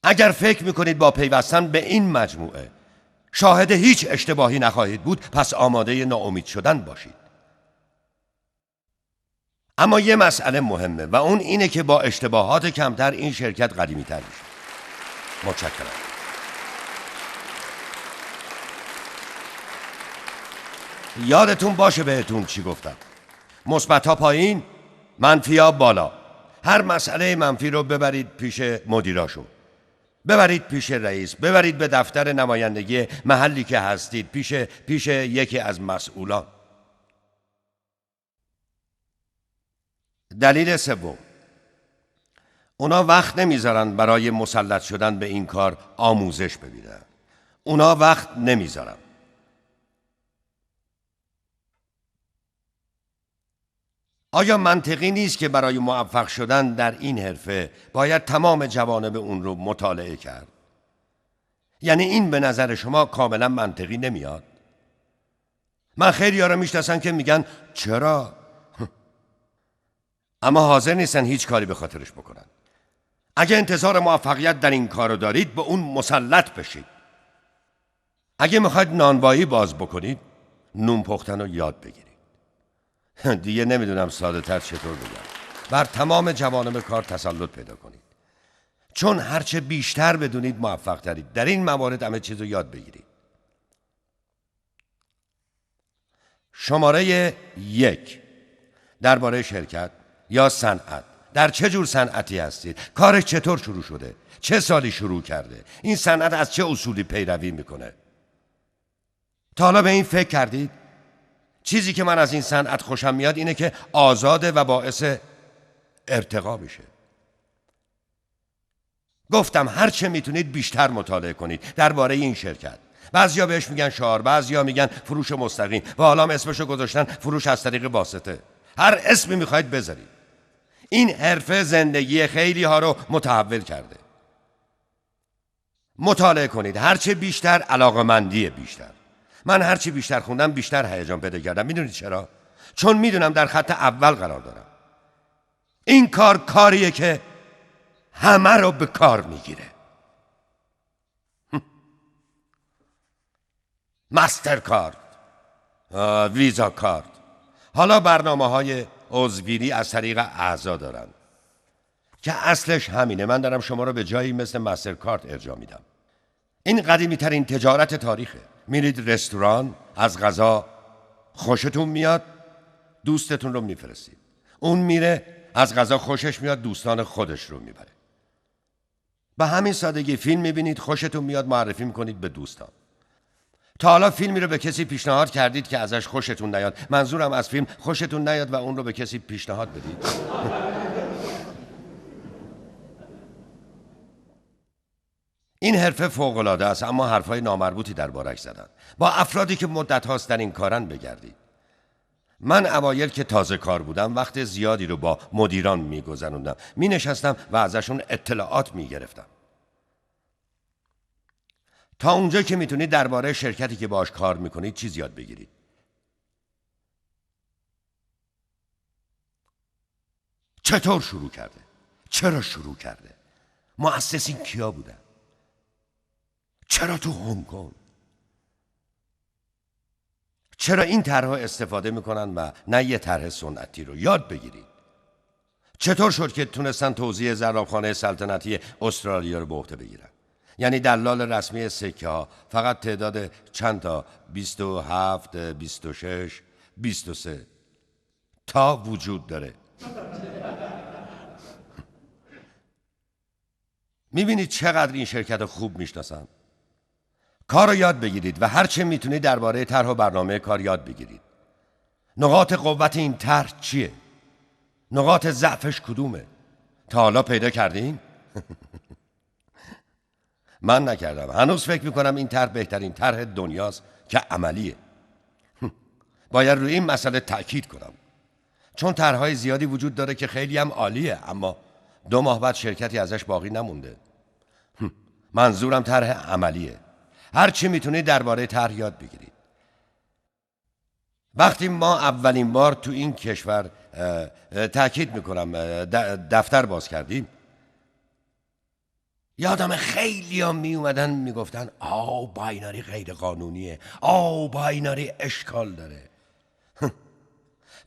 اگر فکر میکنید با پیوستن به این مجموعه شاهد هیچ اشتباهی نخواهید بود، پس آماده ناامید شدن باشید. اما یه مسئله مهمه و اون اینه که با اشتباهات کمتر این شرکت قدیمی تر میشه. متشکرم. یادتون باشه بهتون چی گفتم. مثبت‌ها پایین، منفی‌ها بالا. هر مسئله منفی رو ببرید پیش مدیراشون، ببرید پیش رئیس، ببرید به دفتر نمایندگی محلی که هستید، پیش یکی از مسئولان. دلیل سوم، اونا وقت نمیذارن برای مسلط شدن به این کار آموزش ببینن. اونا وقت نمیذارن. آیا منطقی نیست که برای موفق شدن در این حرفه باید تمام جوانب اون رو مطالعه کرد؟ یعنی این به نظر شما کاملا منطقی نمیاد؟ من خیلی ها رو میشناسم که میگن چرا؟ اما حاضر نیستن هیچ کاری به خاطرش بکنن. اگه انتظار موفقیت در این کار رو دارید، به اون مسلط بشید. اگه میخواید نانوایی باز بکنید، نون پختن رو یاد بگیرید. دیگه نمیدونم ساده تر چطور بگم. بر تمام جوانب کار تسلط پیدا کنید. چون هرچه بیشتر بدونید موفق ترید. در این موارد همه چیز رو یاد بگیرید. شماره 1، درباره شرکت یا صنعت. در چه جور صنعتی هستید؟ کارش چطور شروع شده؟ چه سالی شروع کرده؟ این صنعت از چه اصولی پیروی میکنه؟ تا حالا به این فکر کردید؟ چیزی که من از این صنعت خوشم میاد اینه که آزاده و باعث ارتقا میشه. گفتم هر چه میتونید بیشتر مطالعه کنید درباره این شرکت. بعضیا بهش میگن شعار، بعضیا میگن فروش مستقیم و حالا اسمشو گذاشتن فروش از طریق واسطه. هر اسمی میخواید بذارید. این حرفه زندگی خیلی ها رو متحول کرده. مطالعه کنید. هرچه بیشتر علاقه‌مندی بیشتر. من هرچی بیشتر خوندم بیشتر هیجان پیدا کردم. میدونید چرا؟ چون میدونم در خط اول قرار دارم. این کاریه که همه رو به کار میگیره. مستر کارت، ویزا کارت. حالا برنامه‌های عضوگیری از طریق اعضا دارن که اصلش همینه. من دارم شما رو به جایی مثل مستر کارت ارجاع میدم. این قدیمی ترین تجارت تاریخه. میرید رستوران، از غذا خوشتون میاد، دوستتون رو میفرستید. اون میره، از غذا خوشش میاد، دوستان خودش رو میبره. به همین سادگی فیلم میبینید، خوشتون میاد، معرفی میکنید به دوستان. تا حالا فیلمی رو به کسی پیشنهاد کردید که ازش خوشتون نیاد؟ منظورم از فیلم خوشتون نیاد و اون رو به کسی پیشنهاد بدید. این حرفه فوق‌العاده است، اما حرفای نامربوطی دربارش زدن. با افرادی که مدت هاست در این کارن بگردید. من اوایل که تازه کار بودم وقت زیادی رو با مدیران میگذروندم. مینشستم و ازشون اطلاعات میگرفتم. تا اونجا که میتونید درباره شرکتی که باهاش کار میکنید چیز یاد بگیرید. چطور شروع کرده؟ چرا شروع کرده؟ مؤسسین کیا بودن؟ چرا تو هنگ کنگ؟ چرا این طرح‌ها استفاده میکنن و نه یه طرح سنتی رو؟ یاد بگیرید. چطور شد که تونستن توزیع زرافخانه سلطنتی استرالیا رو به عهده بگیرن؟ یعنی دلال رسمی سکه ها فقط تعداد چند تا 27 26 23 تا وجود داره. میبینید چقدر این شرکت خوب میشناسن. کار رو یاد بگیرید و هرچه میتونید درباره طرح و برنامه کار یاد بگیرید. نقاط قوت این طرح چیه؟ نقاط ضعفش کدومه؟ تا حالا پیدا کردین؟ من نکردم. هنوز فکر میکنم این طرح بهترین طرح دنیاست که عملیه. باید روی این مسئله تأکید کنم. چون طرح‌های زیادی وجود داره که خیلی هم عالیه، اما 2 ماه بعد شرکتی ازش باقی نمونده. منظورم طرح عملیه. هر چی میتونید درباره طرح یاد بگیرید. وقتی ما اولین بار تو این کشور تأکید میکنم دفتر باز کردیم، یادم خیلی ها می اومدن میگفتن باینری غیر قانونیه، باینری اشکال داره.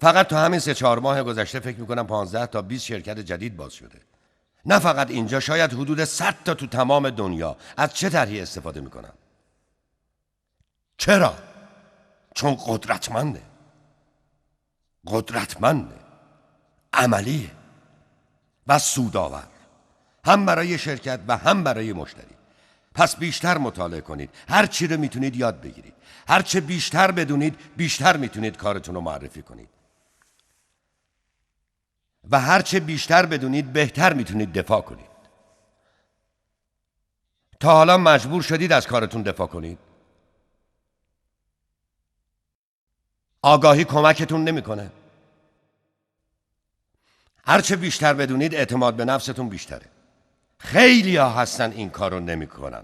فقط تو همین 3-4 ماه گذشته فکر میکنم 15 تا 20 شرکت جدید باز شده. نه فقط اینجا، شاید حدود 100 تا تو تمام دنیا. از چه طرحی استفاده میکنن؟ چرا؟ چون قدرتمنده، عملیه و سودآور، هم برای شرکت و هم برای مشتری. پس بیشتر مطالعه کنید. هر چی رو میتونید یاد بگیرید. هر چه بیشتر بدونید بیشتر میتونید کارتون رو معرفی کنید. و هر چه بیشتر بدونید بهتر میتونید دفاع کنید. تا حالا مجبور شدید از کارتون دفاع کنید؟ آگاهی کمکتون نمیکنه. هر چه بیشتر بدونید اعتماد به نفستون بیشتره. خیلی ها هستن این کارو نمیکنن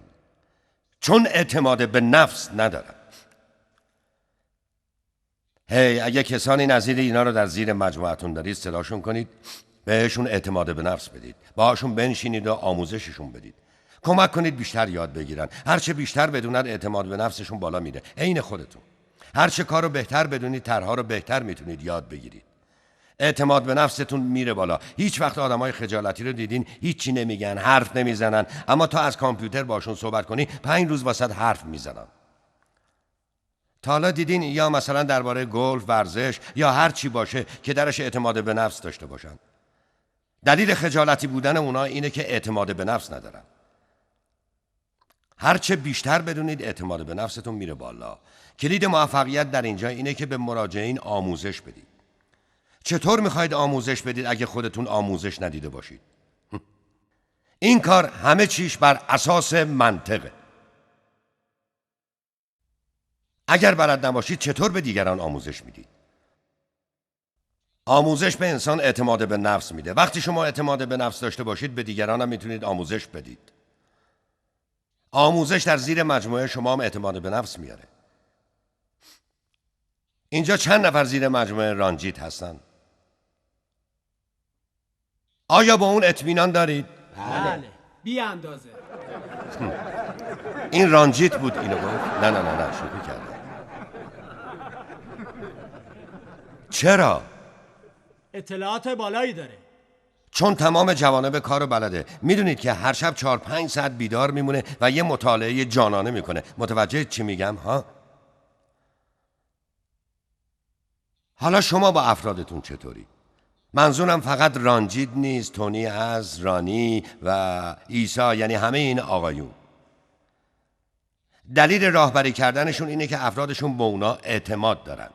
چون اعتماد به نفس ندارن. اگه کسانی نظیر اینا رو در زیر مجموعتون دارید صداشون کنید، بهشون اعتماد به نفس بدید، باهاشون بنشینید و آموزششون بدید، کمک کنید بیشتر یاد بگیرن. هرچه بیشتر بدونن اعتماد به نفسشون بالا میره. عین خودتون. هرچه کارو بهتر بدونید طرح‌ها رو بهتر میتونید یاد بگیرید. اعتماد به نفستون میره بالا. هیچ وقت آدمای خجالتی رو دیدین هیچی نمیگن، حرف نمیزنن، اما تا از کامپیوتر باشون صحبت کنی 5 روز واسط حرف میزنن. تا حالا دیدین یا مثلا درباره گلف، ورزش یا هر چی باشه که درش اعتماد به نفس داشته باشن؟ دلیل خجالتی بودن اونا اینه که اعتماد به نفس ندارن. هرچه بیشتر بدونید اعتماد به نفستون میره بالا. کلید موفقیت در اینجا اینه که به مراجعین آموزش بدید. چطور میخواید آموزش بدید اگه خودتون آموزش ندیده باشید؟ این کار همه چیش بر اساس منطقه. اگر بلد نباشید چطور به دیگران آموزش میدید؟ آموزش به انسان اعتماد به نفس میده. وقتی شما اعتماد به نفس داشته باشید به دیگران هم میتونید آموزش بدید. آموزش در زیر مجموعه شما هم اعتماد به نفس میاره. اینجا چند نفر زیر مجموعه رانجیت هستن؟ آیا با اون اطمینان دارید؟ بله. بی اندازه. این رانجیت بود اینو گفت؟ نه شوخی کردم. چرا؟ اطلاعات بالایی داره. چون تمام جوانب کارو بلده. میدونید که هر شب 4-5 ساعت بیدار میمونه و یه مطالعه جانانه میکنه. متوجه چی میگم ها؟ حالا شما با افرادتون چطوری؟ منظورم فقط رانجیت نیست، تونی از رانی و عیسی، یعنی همه این آقایون. دلیل راهبری کردنشون اینه که افرادشون به اونا اعتماد دارن.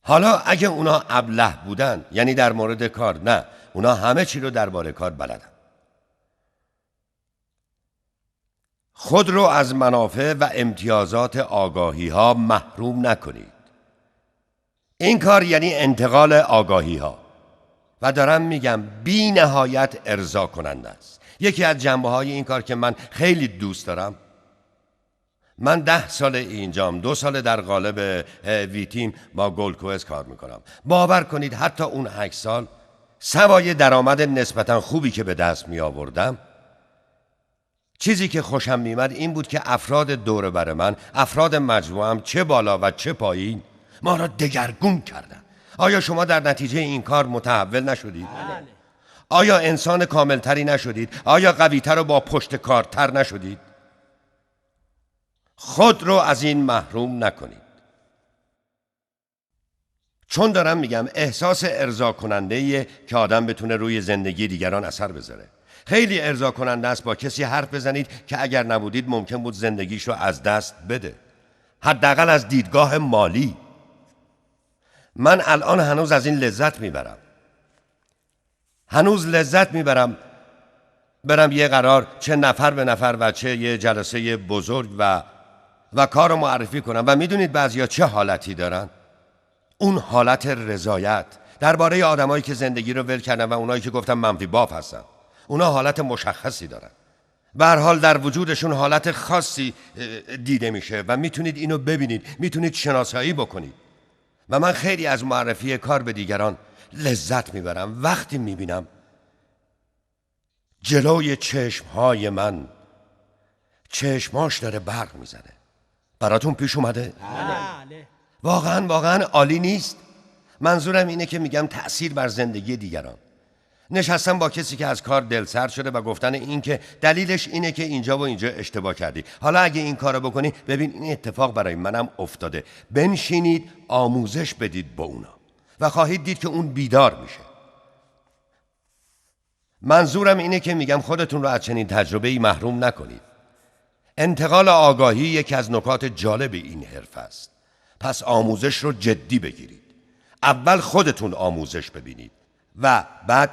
حالا اگه اونا ابله بودن، یعنی در مورد کار، نه، اونا همه چی رو درباره کار بلدن. خود رو از منافع و امتیازات آگاهی ها محروم نکنید. این کار یعنی انتقال آگاهی ها و دارم میگم بی نهایت ارضا کننده است. یکی از جنبه‌های این کار که من خیلی دوست دارم، من 10 سال اینجام، 2 سال در قالب ویتیم با گلدکوست کار میکنم. باور کنید حتی اون 8 سال سوای درآمد نسبتا خوبی که به دست می آوردم، چیزی که خوشم می‌آمد این بود که افراد دور بر من، افراد مجموعم، چه بالا و چه پایین، ما را دگرگون کردن. آیا شما در نتیجه این کار متحول نشدید؟ بله. آیا انسان کاملتری نشدید؟ آیا قویتر و با پشت کارتر نشدید؟ خود رو از این محروم نکنید. چون دارم میگم احساس ارضا کننده که آدم بتونه روی زندگی دیگران اثر بذاره. خیلی ارضا کننده است با کسی حرف بزنید که اگر نبودید ممکن بود زندگیش رو از دست بده، حداقل از دیدگاه مالی. من الان هنوز از این لذت میبرم، هنوز لذت میبرم برم یه قرار، چه نفر به نفر و چه یه جلسه بزرگ و کار رو معرفی کنم و میدونید بعضیا چه حالتی دارن؟ اون حالت رضایت درباره آدمایی که زندگی رو ول کردن و اونایی که گفتم منفی باف هستن. اونا حالت مشخصی دارن، به هر حال در وجودشون حالت خاصی دیده میشه و میتونید اینو ببینید، میتونید شناسایی بکنید. و من خیلی از معرفی کار به دیگران لذت میبرم وقتی میبینم جلوی چشمهای من چشماش داره برق میزنه. براتون پیش اومده؟ بله. واقعا عالی نیست؟ منظورم اینه که میگم تأثیر بر زندگی دیگران. نشستم با کسی که از کار دلسرد شده و گفتن این که دلیلش اینه که اینجا و اینجا اشتباه کردی، حالا اگه این کارو بکنی ببین این اتفاق برای منم افتاده. بنشینید آموزش بدید با اونا و خواهید دید که اون بیدار میشه. منظورم اینه که میگم خودتون رو از چنین تجربه‌ای محروم نکنید. انتقال آگاهی یکی از نکات جالب این حرف است. پس آموزش رو جدی بگیرید. اول خودتون آموزش ببینید و بعد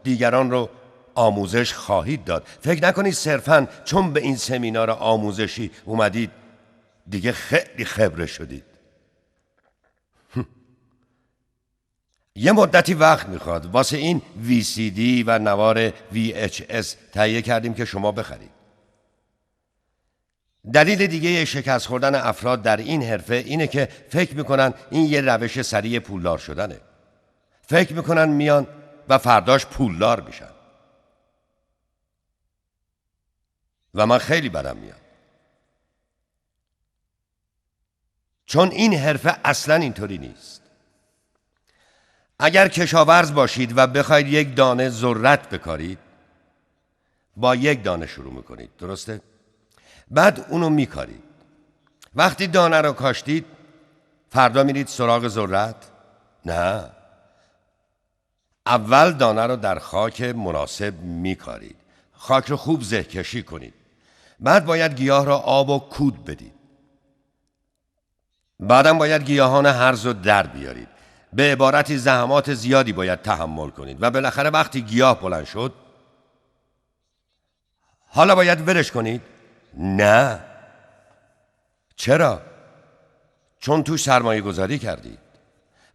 دیگران رو آموزش خواهید داد. فکر نکنید صرفاً چون به این سمینار آموزشی اومدید دیگه خیلی خبره شدید. یه مدتی وقت میخواد. واسه این VCD و نوار VHS تهیه کردیم که شما بخرید. دلیل دیگه شکست خوردن افراد در این حرفه اینه که فکر میکنن این یه روش سریع پولدار شدنه. فکر میکنن میان و فرداش پولدار میشن. و من خیلی بدم میاد. چون این حرفه اصلا اینطوری نیست. اگر کشاورز باشید و بخواید 1 دانه ذرت بکارید، با 1 دانه شروع میکنید، درسته؟ بعد اونو میکارید. وقتی دانه رو کاشتید فردا میرید سراغ ذرت؟ نه، اول دانه رو در خاک مناسب میکارید. خاک رو خوب زهکشی کنید. بعد باید گیاه را آب و کود بدید. بعدم باید گیاهان هرز رو در بیارید. به عبارتی زحمات زیادی باید تحمل کنید و بالاخره وقتی گیاه بلند شد حالا باید ولش کنید؟ نه. چرا؟ چون توش سرمایه گذاری کردید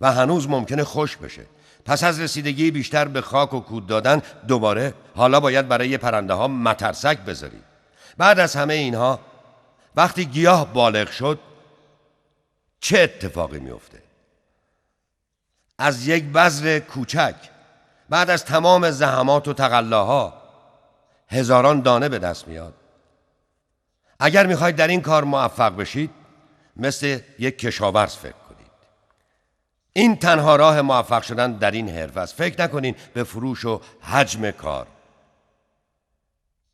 و هنوز ممکنه خشک بشه. پس از رسیدگی بیشتر به خاک و کود دادن دوباره حالا باید برای پرنده ها مترسک بذارید. بعد از همه اینها وقتی گیاه بالغ شد چه اتفاقی میفته؟ از یک بذر کوچک بعد از تمام زحمات و تقلاها هزاران دانه به دست میاد. اگر میخواید در این کار موفق بشید مثل یک کشاورز فکر کنید. این تنها راه موفق شدن در این حرفه است. فکر نکنین به فروش و حجم کار.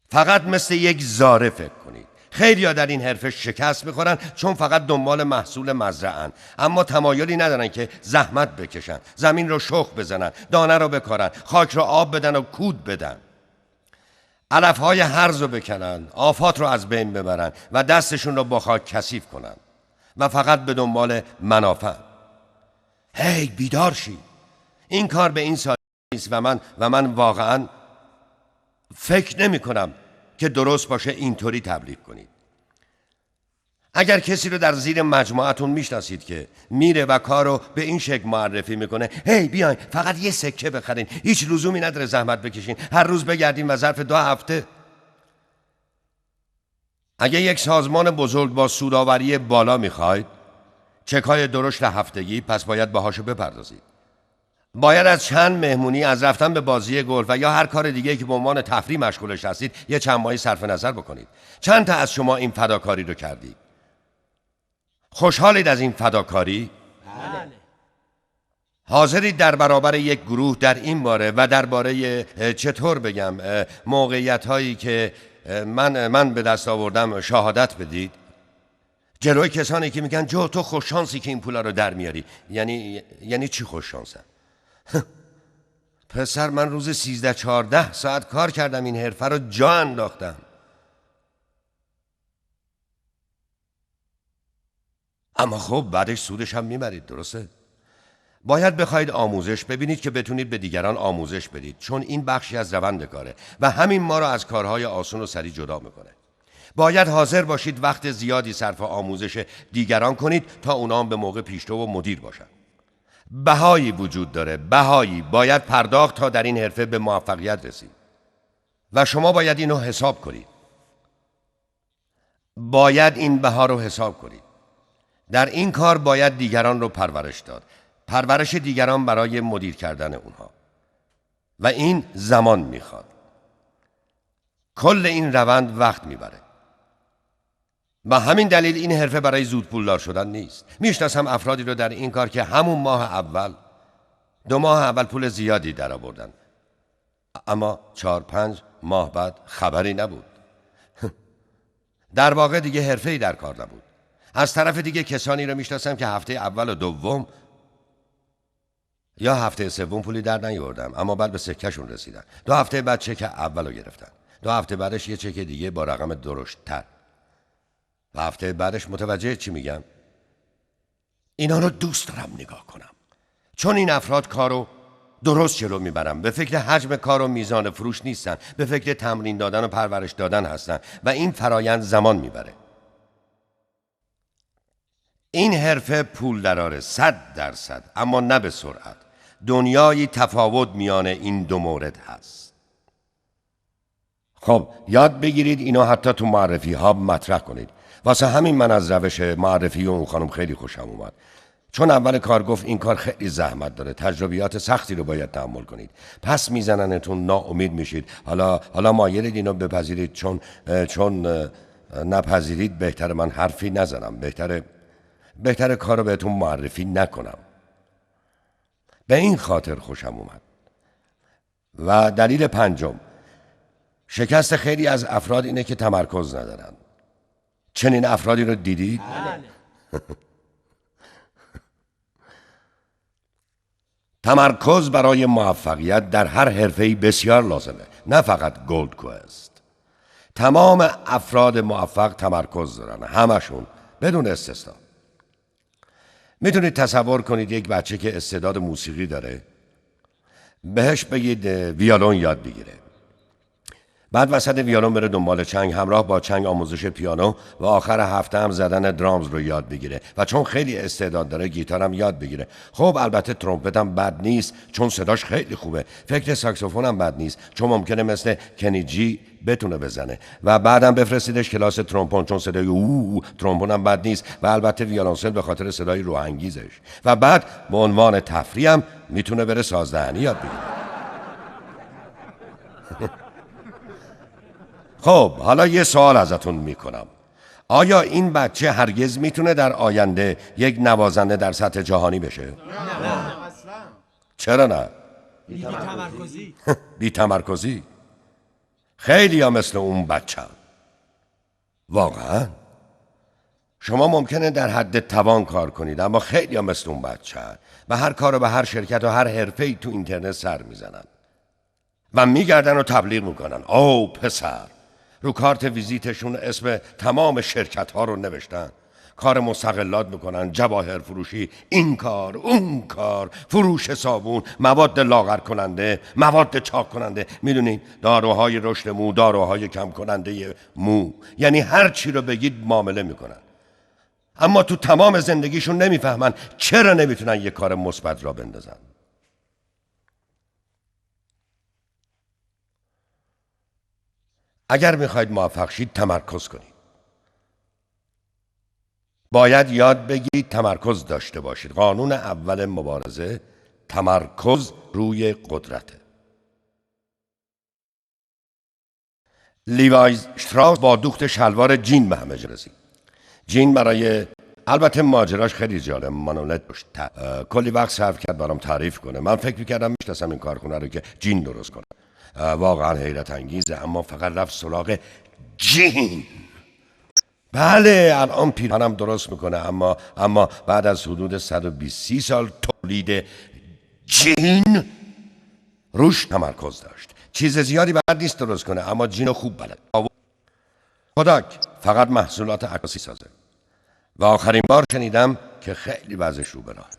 فقط مثل یک زاره فکر کنید. خیلی‌ها در این حرفه شکست میخورن چون فقط دنبال محصول مزرعه‌اند، اما تمایلی ندارن که زحمت بکشن، زمین رو شخم بزنن، دانه رو بکارن، خاک رو آب بدن و کود بدن، علف‌های هرز رو بکنن، آفات رو از بین ببرن و دستشون رو با خاک کثیف کنن و فقط به دنبال منافع. هی بیدار شید. این کار به این سادگی نیست و من واقعاً فکر نمی کنم که درست باشه اینطوری تبلیغ کنید. اگر کسی رو در زیر مجموعتون میشناسید که میره و کارو به این شکل معرفی میکنه: هی بیاین فقط یه سکه بخرین، هیچ لزومی نداره زحمت بکشین، هر روز بگردین و ظرف 2 هفته. اگه یک سازمان بزرگ با سودآوری بالا میخواید چکای درشت هفتگی، پس باید باهاشو بپردازید. باید از چند مهمونی، از رفتن به بازی گلف و یا هر کار دیگه که به عنوان تفریح مشغولش هستید یه چند ماهی صرف نظر بکنید. چند تا از شما این فداکاری رو کردید؟ خوشحالید از این فداکاری؟ بله. حاضرید در برابر یک گروه در این باره و درباره چطور بگم موقعیت هایی که من به دست آوردم شهادت بدید؟ جلوی کسانی که میگن جو تو خوششانسی که این پولا رو در میاری. یعنی چی خوششانسم؟ پسر، من روز 13-14 ساعت کار کردم، این حرفه رو جا انداختم. اما خب بعدش سودش هم میبرید، درسته؟ باید بخواید آموزش ببینید که بتونید به دیگران آموزش بدید، چون این بخشی از روند کاره و همین ما رو از کارهای آسون و سریع جدا میکنه. باید حاضر باشید وقت زیادی صرف آموزش دیگران کنید تا اونا هم به موقع پیشرو و مدیر باشن. بهایی وجود داره، بهایی باید پرداخت تا در این حرفه به موفقیت رسید و شما باید اینو حساب کنید. باید این بها رو حساب کنید. در این کار باید دیگران رو پرورش داد، پرورش دیگران برای مدیر کردن اونها، و این زمان میخواد. کل این روند وقت میبره. و همین دلیل این حرفه برای زود پولدار شدن نیست. میشناسم افرادی رو در این کار که همون ماه اول 2 ماه اول پول زیادی در آوردن، اما 4-5 ماه بعد خبری نبود. در واقع دیگه حرفه‌ای در کار نبود. از طرف دیگه کسانی رو میشناسم که هفته اول و دوم یا هفته سوم پولی در نیاوردم، اما بعد به سکهشون رسیدن. 2 هفته بعد چک اول رو گرفتن، 2 هفته بعدش یه چک دیگه با رقم درشت‌تر، و هفته بعدش متوجه چی میگم؟ اینا رو دوست دارم نگاه کنم، چون این افراد کارو درست جلو میبرن، به فکر حجم کار و میزان فروش نیستن، به فکر تمرین دادن و پرورش دادن هستن و این فرایند زمان میبره. این حرفه پول دراره 100%، اما نه به سرعت. دنیایی تفاوت میان این 2 مورد هست. خب یاد بگیرید اینو حتی تو معرفی ها مطرح کنید. واسه همین من از روش معرفی اون خانم خیلی خوشم اومد، چون اول کار گفت این کار خیلی زحمت داره، تجربیات سختی رو باید تحمل کنید، پس میزننتون، ناامید میشید. حالا مایلید اینو بپذیرید، چون نپذیرید بهتره من حرفی نزنم، بهتره کار رو بهتون معرفی نکنم. به این خاطر خوشم اومد. و دلیل 5، شکست خیلی از افراد اینه که تمرکز ندارن. چنین افرادی رو دیدید؟ تمرکز برای موفقیت در هر حرفه‌ای بسیار لازمه، نه فقط گولد کوست. تمام افراد موفق تمرکز دارن، همشون بدون استثنا. میتونید تصور کنید یک بچه که استعداد موسیقی داره، بهش بگید ویولون یاد بگیره، بعد وسط ویولون بره دنبال چنگ، همراه با چنگ آموزش پیانو، و آخر هفته هم زدن درامز رو یاد بگیره، و چون خیلی استعداد داره گیتارم یاد بگیره. خب البته ترومپت هم بد نیست چون صداش خیلی خوبه، فکر ساکسوفون هم بد نیست چون ممکنه مثل کنی جی بتونه بزنه، و بعدم بفرستیدش کلاس ترومبون چون صدای ترومبون هم بد نیست، و البته ویولنسل به خاطر صدای روح انگیزش، و بعد به عنوان تفریح هم میتونه بره سازدهنی یاد بگیره. خب حالا یه سوال ازتون میکنم. آیا این بچه هرگز میتونه در آینده یک نوازنده در سطح جهانی بشه؟ نه اصلا. چرا نه؟ بی‌تمرکزی. بی‌تمرکزی. خیلی ها مثل اون بچه هم. واقعا شما ممکنه در حد توان کار کنید، اما خیلی ها مثل اون بچه هم. و هر کار و به هر شرکت و هر حرفه‌ای تو اینترنت سر میزنن و میگردن و تبلیغ میکنن. او پسر، رو کارت ویزیتشون اسم تمام شرکت ها رو نوشتن، کار مستقلات میکنن، جواهر فروشی، این کار اون کار، فروش صابون، مواد لاغر کننده، مواد چاک کننده، میدونین، داروهای رشد مو، داروهای کم کننده مو، یعنی هر چی رو بگید معامله میکنن. اما تو تمام زندگیشون نمیفهمن چرا نمیتونن یه کار مثبت را بندازن. اگر میخواید موفق شید تمرکز کنید. باید یاد بگیرید تمرکز داشته باشید. قانون اول مبارزه تمرکز روی قدرته. لیوای اشتراس با دوخت شلوار جین به همه رسید. جین برای البته ماجراش خیلی جالب، مانولت کلی وقت صرف کرد برام تعریف کنه. من فکر میکردم میشناسم این کارخونه رو که جین درست کنه. واقعا حیرت انگیزه، اما فقط رفت سراغ جین. بله الان پیرهنم درست میکنه، اما بعد از حدود 120 سال تولید جین روش تمرکز داشت. چیز زیادی بلد نیست درست کنه، اما جینو خوب بلد. کوداک فقط محصولات عکاسی سازه و آخرین بار شنیدم که خیلی وضعش رو به راه.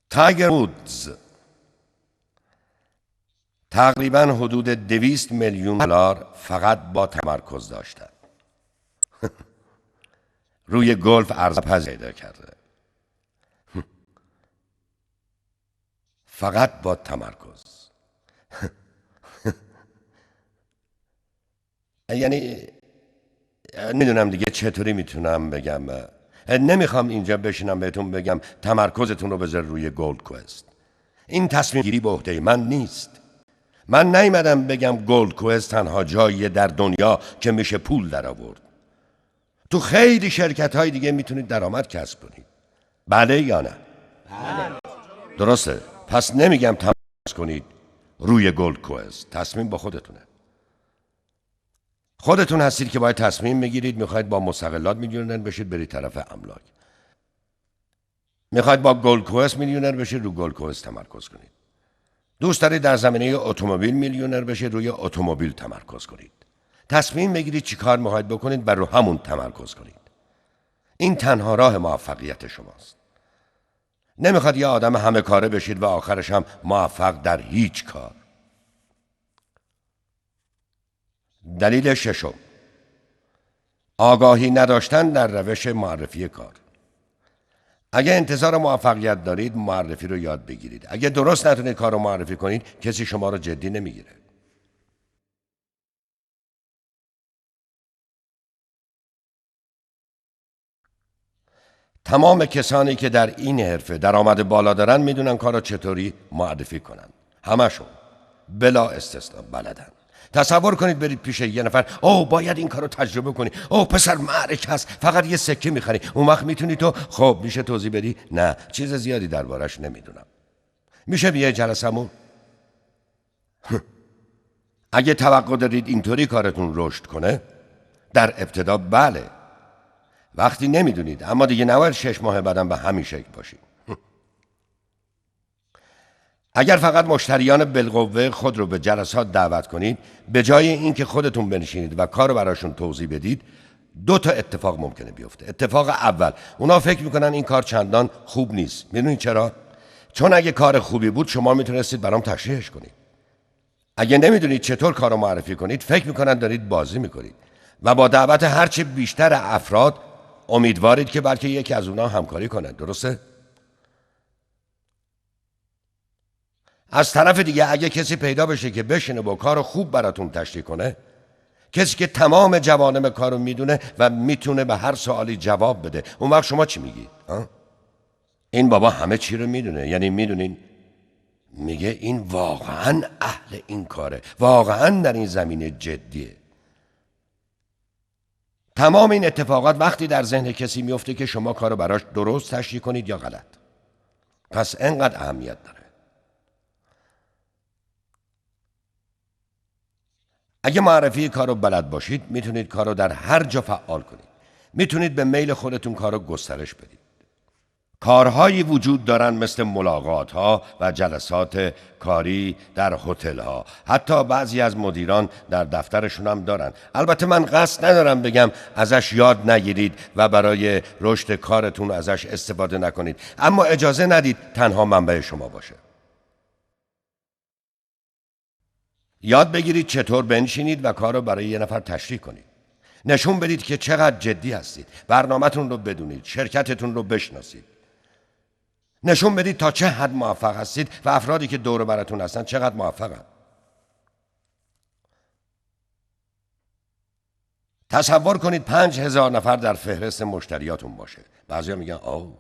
تایگر وودز تقریبا حدود 200 میلیون دلار فقط با تمرکز داشتن. روی گلف ارزش پیدا کرده. فقط با تمرکز. یعنی نمیدونم دیگه چطوری میتونم بگم. نمیخوام اینجا بشینم بهتون بگم تمرکزتون رو بذار روی گولد کوست. این تصمیم گیری به عهده من نیست. من نیومدم بگم گولد کوست تنها جاییه در دنیا که میشه پول در آورد. تو خیلی شرکت های دیگه میتونید درآمد کسب کنید. بله یا نه؟ بله. درسته. پس نمیگم تمرکز کنید روی گولد کوست. تصمیم با خودتونه. خودتون هستید که باید تصمیم بگیرید. میخواید با مستقلات میلیونر بشید برید طرف املاک. میخواید با گولد کوست میلیونر بشید رو گولد کوست تمرکز کنید. دوست دارید در زمینه اتومبیل میلیونر بشید روی اتومبیل تمرکز کنید. تصمیم بگیرید چی کار میخواید بکنید و رو همون تمرکز کنید. این تنها راه موفقیت شماست. نمیخواد یه آدم همه کاره بشید و آخرش هم موفق در هیچ کار. دلیل ششم، آگاهی نداشتن در روش معرفی کار. اگه انتظار موفقیت دارید معرفی رو یاد بگیرید. اگه درست نتونید کار رو معرفی کنید کسی شما رو جدی نمیگیره. تمام کسانی که در این حرفه درآمد بالا دارن میدونن کار رو چطوری معرفی کنن. همشون بلا استثنا بلدن. تصور کنید برید پیش یه نفر، باید این کارو تجربه کنی، پسر معرکه هست، فقط یه سکه میخری، اون وقت میتونی تو خب میشه توضیح بدی؟ نه، چیز زیادی دربارش نمیدونم. میشه بیای جلسمون؟ اگه توقع دارید اینطوری کارتون رشد کنه، در ابتدا بله. وقتی نمیدونید، اما دیگه نباید 6 ماه بعدم به همین شکل باشید. اگر فقط مشتریان بالقوه خود رو به جلسات دعوت کنید، به جای اینکه خودتون بنشینید و کار رو براشون توضیح بدید، 2 تا اتفاق ممکنه بیفته. اتفاق اول، اونا فکر میکنن این کار چندان خوب نیست. میدونید چرا؟ چون اگه کار خوبی بود شما میتونستید برام تشریحش کنید. اگه نمیدونید چطور کار رو معرفی کنید، فکر میکنن دارید بازی میکنید و با دعوت هرچه بیشتر افراد امیدوارید که بلکه یکی از اونا همکاری کنه. درسته؟ از طرف دیگه اگه کسی پیدا بشه که بشینه با کار خوب براتون تشریح کنه، کسی که تمام جوانب کارو میدونه و میتونه به هر سوالی جواب بده، اون وقت شما چی میگید؟ این بابا همه چی رو میدونه. یعنی میدونین، میگه این واقعا اهل این کاره، واقعا در این زمینه جدیه. تمام این اتفاقات وقتی در ذهن کسی میفته که شما کارو براش درست تشریح کنید یا غلط. پس انقدر اهمیت داره. اگه معرفی کارو بلد باشید میتونید کارو در هر جا فعال کنید. میتونید به میل خودتون کارو گسترش بدید. کارهایی وجود دارن مثل ملاقات ها و جلسات کاری در هتل ها. حتی بعضی از مدیران در دفترشون هم دارن. البته من قصد ندارم بگم ازش یاد نگیرید و برای رشد کارتون ازش استفاده نکنید، اما اجازه ندید تنها منبع شما باشه. یاد بگیرید چطور بنشینید و کار رو برای یه نفر تشریح کنید. نشون بدید که چقدر جدی هستید. برنامه‌تون رو بدونید، شرکتتون رو بشناسید. نشون بدید تا چه حد موفق هستید و افرادی که دور و براتون هستن چقدر موفقن. تصور کنید 5000 نفر در فهرست مشتریاتون باشه. بعضیا میگن آو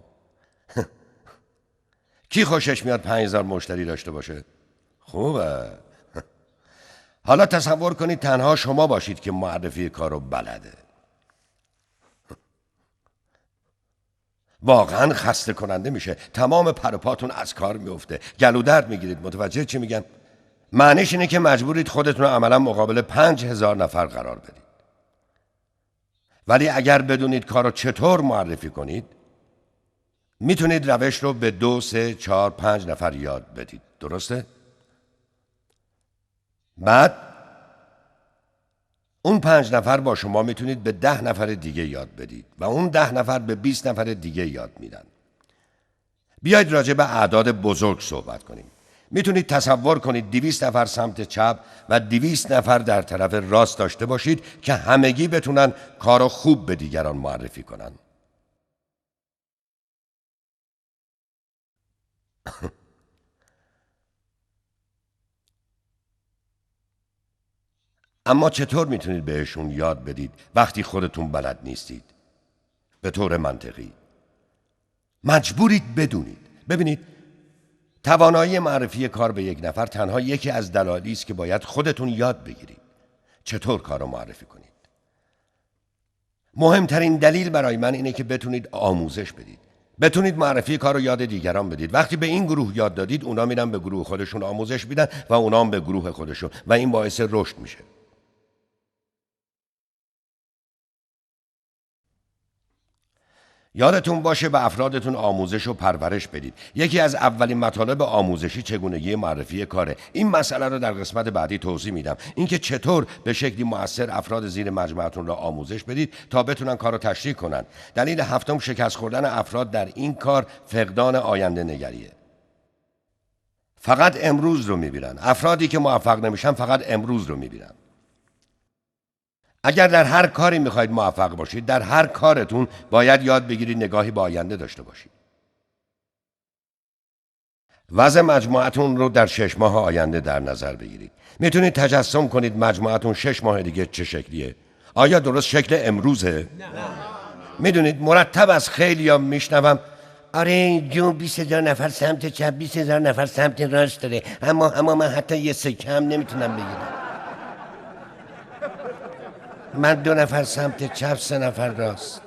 کی خوشش میاد 5000 مشتری داشته باشه؟ خوبه. حالا تصور کنید تنها شما باشید که معرفی کارو بلده. واقعا خسته کننده میشه. تمام پر و پاتون از کار میفته. گلو درد میگیرید. متوجه چی میگم؟ معنیش اینه که مجبورید خودتون رو عملا مقابل 5000 نفر قرار بدید. ولی اگر بدونید کارو چطور معرفی کنید، میتونید روش رو به 2، 3، 4، 5 نفر یاد بدید. درسته؟ بعد اون 5 نفر با شما میتونید به 10 نفر دیگه یاد بدید و اون 10 نفر به 20 نفر دیگه یاد میدن. بیایید راجع به اعداد بزرگ صحبت کنیم. میتونید تصور کنید 200 نفر سمت چپ و 200 نفر در طرف راست داشته باشید که همگی بتونن کارو خوب به دیگران معرفی کنن. اما چطور میتونید بهشون یاد بدید وقتی خودتون بلد نیستید؟ به طور منطقی مجبورید بدونید. ببینید، توانایی معرفی کار به یک نفر تنها یکی از دلایلی است که باید خودتون یاد بگیرید چطور کار رو معرفی کنید. مهمترین دلیل برای من اینه که بتونید آموزش بدید. بتونید معرفی کار رو یاد دیگران بدید. وقتی به این گروه یاد دادید، اونا میرن به گروه خودشون آموزش میدن و اونا هم به گروه خودشون و این باعث رشد میشه. یادتون باشه به افرادتون آموزش و پرورش بدید. یکی از اولین مطالب آموزشی چگونگی معرفی کاره. این مسئله رو در قسمت بعدی توضیح میدم. اینکه چطور به شکلی مؤثر افراد زیر مجموعتون را آموزش بدید تا بتونن کارو تشریح کنن. دلیل هفتم شکست خوردن افراد در این کار فقدان آینده نگریه. فقط امروز رو میبینن. افرادی که موفق نمیشن فقط امروز رو میبینن. اگر در هر کاری میخواید موفق باشید، در هر کارتون باید یاد بگیرید نگاهی به آینده داشته باشید. وضع مجموعتون رو در 6 ماه آینده در نظر بگیرید. میتونید تجسم کنید مجموعتون 6 ماه دیگه چه شکلیه؟ آیا درست شکل امروزه؟ نه. میدونید مرتب از خیلیا میشنوم آره جو 20000 نفر سمت چپ 20000 نفر سمت راست داره، اما من حتی یه سکه هم نمیتونم بگیرم. من 2 نفر سمت چپ 3 نفر راست.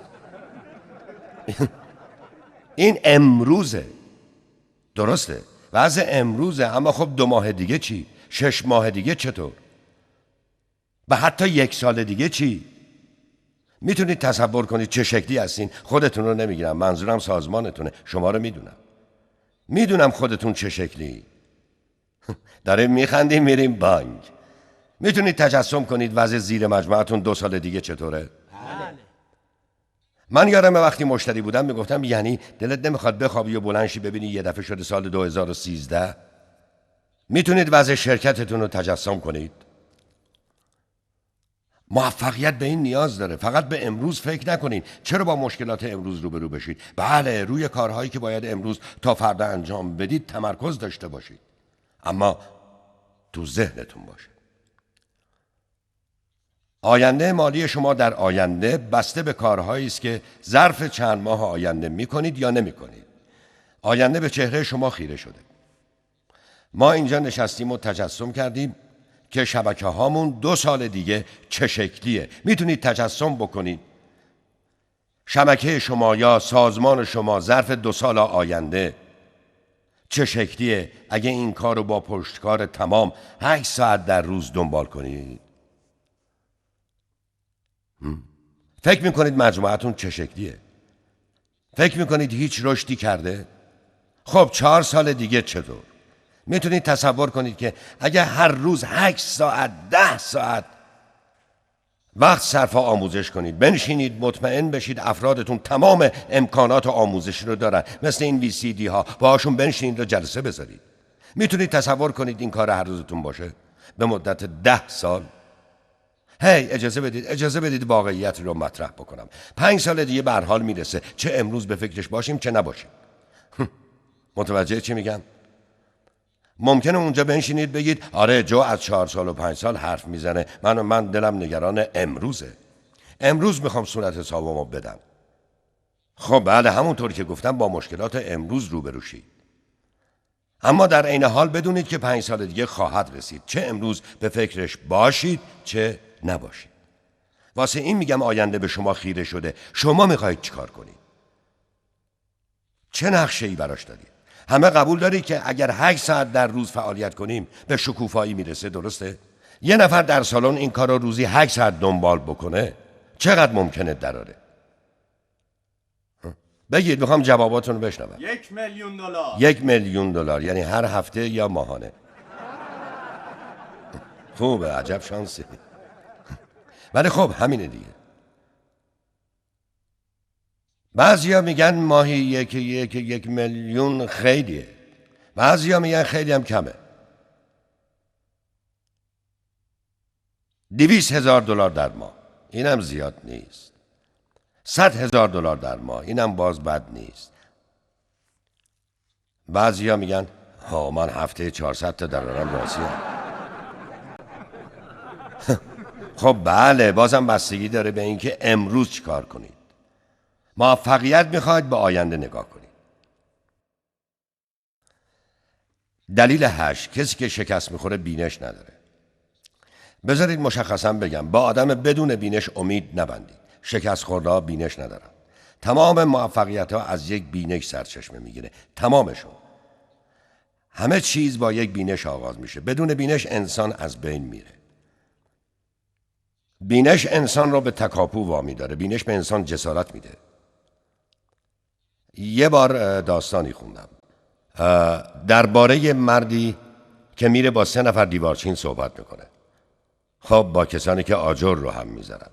این امروزه. درسته، وضع امروزه. اما خب 2 ماه دیگه چی؟ 6 ماه دیگه چطور؟ و حتی 1 سال دیگه چی؟ میتونید تصور کنید چه شکلی هستین؟ خودتون رو نمیگیرم، منظورم سازمانتونه. شما رو میدونم خودتون چه شکلی. داره میخندیم میریم بانک. میتونید تجسم کنید وضع زیر مجموعتون 2 سال دیگه چطوره؟ بله. من یادم وقتی مشتری بودم میگفتم یعنی دلت نمیخواد بخوابی و بلنشی ببینی یه دفعه شده سال 2013؟ میتونید وضع شرکتتون رو تجسم کنید؟ موفقیت به این نیاز داره. فقط به امروز فکر نکنید. چرا با مشکلات امروز روبرو بشید؟ بله، روی کارهایی که باید امروز تا فردا انجام بدید تمرکز داشته باشید، اما تو ذهنتون باشه. آینده مالی شما در آینده بسته به کارهایی است که ظرف چند ماه آینده میکنید یا نمیکنید. آینده به چهره شما خیره شده. ما اینجا نشستیم و تجسم کردیم که شبکه هامون 2 سال دیگه چه شکلیه. میتونید تجسم بکنید شبکه شما یا سازمان شما ظرف 2 سال آینده چه شکلیه اگه این کار رو با پشتکار تمام 8 ساعت در روز دنبال کنید. فکر میکنید مجموعتون چه شکلیه؟ فکر میکنید هیچ رشدی کرده؟ خب 4 سال دیگه چطور؟ میتونید تصور کنید که اگه هر روز 8 ساعت 10 ساعت وقت صرف آموزش کنید، بنشینید مطمئن بشید افرادتون تمام امکانات آموزشی رو دارن، مثل این VCD ها، باهاشون بنشینید و جلسه بذارید. میتونید تصور کنید این کار هر روزتون باشه به مدت 10 سال؟ هی اجازه بدید واقعیت رو مطرح بکنم. 5 سال دیگه به هر حال میرسه، چه امروز به فکرش باشیم چه نباشیم. متوجه چی میگم؟ ممکنه اونجا بنشینید بگید آره جو از 4 سال و 5 سال حرف میزنه، من دلم نگران امروزه. امروز میخوام صورت حسابمو بدم. خب بله، همونطور که گفتم با مشکلات امروز روبرو شید. اما در عین حال بدونید که 5 سال دیگه خواهد رسید، چه امروز به فکرش باشید چه نباشید. واسه این میگم آینده به شما خیره شده. شما میخواید چیکار کنید؟ چه نقشه‌ای براش دارید؟ همه قبول دارید که اگر 8 ساعت در روز فعالیت کنیم به شکوفایی میرسه، درسته؟ یه نفر در سالن این کار رو روزی 8 ساعت دنبال بکنه چقدر ممکنه دراره؟ بگید، میخوام جواباتون رو بشنوم. 1,000,000 دلار. 1,000,000 دلار یعنی هر هفته یا ماهانه؟ خوبه، عجب شانسی. ولی خب همینه دیگه. بعضیا میگن ماهی 1,000,000 خیلیه، بعضیا میگن خیلی هم کمه. 200,000 دلار در ماه، اینم زیاد نیست. 100,000 دلار در ماه، اینم باز بد نیست. بعضیا میگن من هفته 400 تا درآرم راضیم. خب بله، بازم بستگی داره به اینکه امروز چیکار کنید. موفقیت میخواید به آینده نگاه کنید. دلیل 8، کسی که شکست میخوره بینش نداره. بذارید مشخصا بگم، با آدم بدون بینش امید نبندید. شکست خورده ها بینش ندارن. تمام موفقیت ها از یک بینش سرچشمه میگیره، تمامشون. همه چیز با یک بینش آغاز میشه. بدون بینش انسان از بین میره. بینش انسان رو به تکاپو وامی داره. بینش به انسان جسارت میده. یه بار داستانی خوندم درباره مردی که میره با 3 نفر دیوارچین صحبت میکنه. خب با کسانی که آجر رو هم میزنن.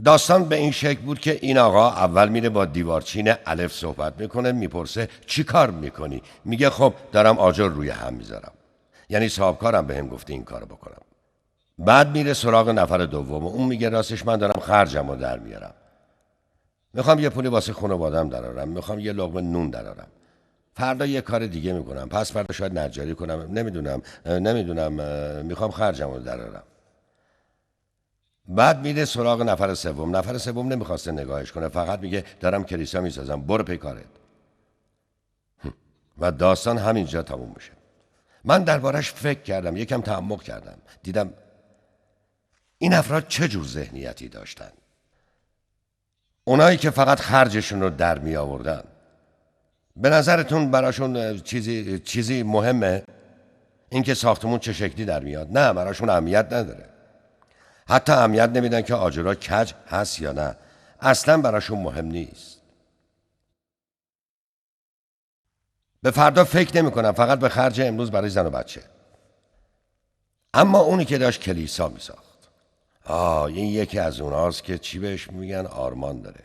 داستان به این شکل بود که این آقا اول میره با دیوارچین الف صحبت میکنه، میپرسه چی کار میکنی؟ میگه خب دارم آجر روی هم میذارم. یعنی صاحبکارم بهم گفته این کارو بکنم. بعد میره سراغ نفر دوم، اون میگه راستش من دارم خرجمو در میارم. میخوام یه پولی واسه خانواده‌ام درارم، میخوام یه لقمه نون درارم. فردا یه کار دیگه میکنم، پس فردا شاید نجاری کنم، نمیدونم میخوام خرجمو درارم. بعد میره سراغ نفر سوم. نفر سوم نمیخواسته نگاهش کنه، فقط میگه دارم کلیسا میسازم، برو پی کارت. و داستان همینجا تموم میشه. من دربارش فکر کردم، یکم تعمق کردم، دیدم این افراد چه جور ذهنیتی داشتن. اونایی که فقط خرجشون رو در می آوردن، به نظرتون براشون چیزی مهمه؟ اینکه ساختمون چه شکلی در میاد؟ نه، براشون اهمیت نداره. حتی اهمیت نمیدن که آجرها کج هست یا نه. اصلا براشون مهم نیست. به فردا فکر نمی کنن، فقط به خرج امروز برای زن و بچه. اما اونی که داشت کلیسا می ساخت، این یکی از اوناست که چی بهش میگن آرمان داره.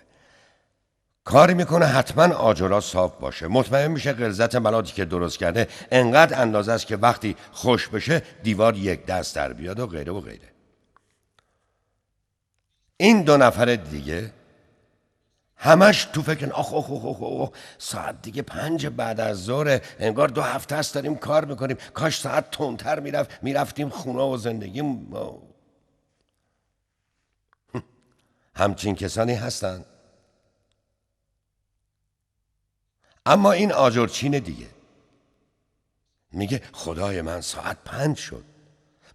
کاری میکنه حتما آجرها صاف باشه. مطمئن میشه غلظت ملاتی که درست کرده انقدر اندازه است که وقتی خوش بشه دیوار یک دست در بیاد و غیره و غیره. این 2 نفر دیگه همش تو فکرن آخ ساعت دیگه 5 بعد از ظهر، انگار 2 هفته است داریم کار میکنیم، کاش ساعت تندتر میرفتیم خونه و زندگیم. همچین کسانی هستن. اما این آجرچین دیگه میگه خدای من ساعت 5 شد،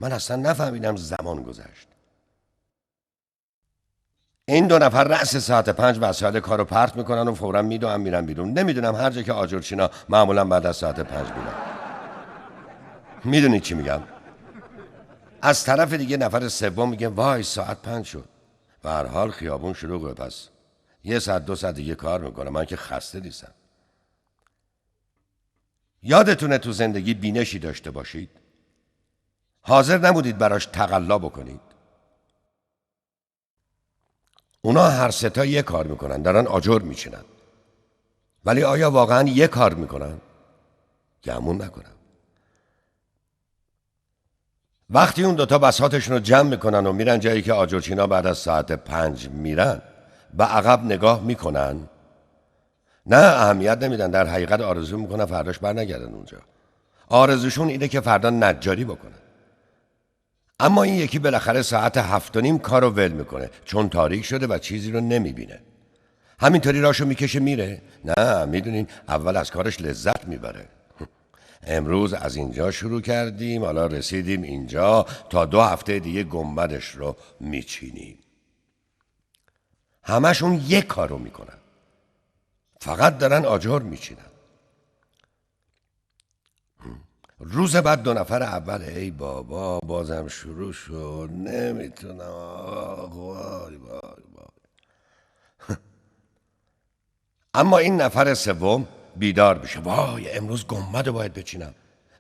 من اصلا نفهمیدم زمان گذشت. این 2 نفر رأس ساعت 5 وسایل کارو پرت میکنن و فوراً میرن بیرون. نمیدونم هر جا که آجرچینا معمولا بعد از ساعت 5 میرن. میدونید چی میگم؟ از طرف دیگه نفر سوم میگه وای ساعت 5 شد. به هر حال خیابون شلوغه، پس 1 ساعت 2 ساعت دیگه کار میکنه، من که خسته نیستم. یادتونه تو زندگی بینشی داشته باشید؟ حاضر نبودید براش تقلا بکنید؟ اونا هر 3 تا یه کار میکنن، دارن آجر میچینن. ولی آیا واقعا یه کار میکنن؟ گمون نکنم. وقتی اون دوتا بساطشون رو جمع میکنن و میرن جایی که آجرچینا بعد از ساعت 5 میرن، به عقب نگاه میکنن، نه اهمیت نمیدن. در حقیقت آرزو میکنن فرداش برنگردن اونجا. آرزوشون اینه که فردا نجاری بکنن. اما این یکی بالاخره ساعت 7:30 کار رو ول میکنه، چون تاریک شده و چیزی رو نمیبینه. همینطوری راشو میکشه میره؟ نه، میدونین اول از کارش لذت میبره. امروز از اینجا شروع کردیم، حالا رسیدیم اینجا، تا 2 هفته دیگه گنبدش رو میچینیم. همشون یک کارو میکنن، فقط دارن آجر میچینن. روز بعد 2 نفر اول ای بابا بازم شروع شد، نمیتونم، وای وای وای. اما این نفر سوم بیدار میشه، وای امروز گنبد رو باید بچینم،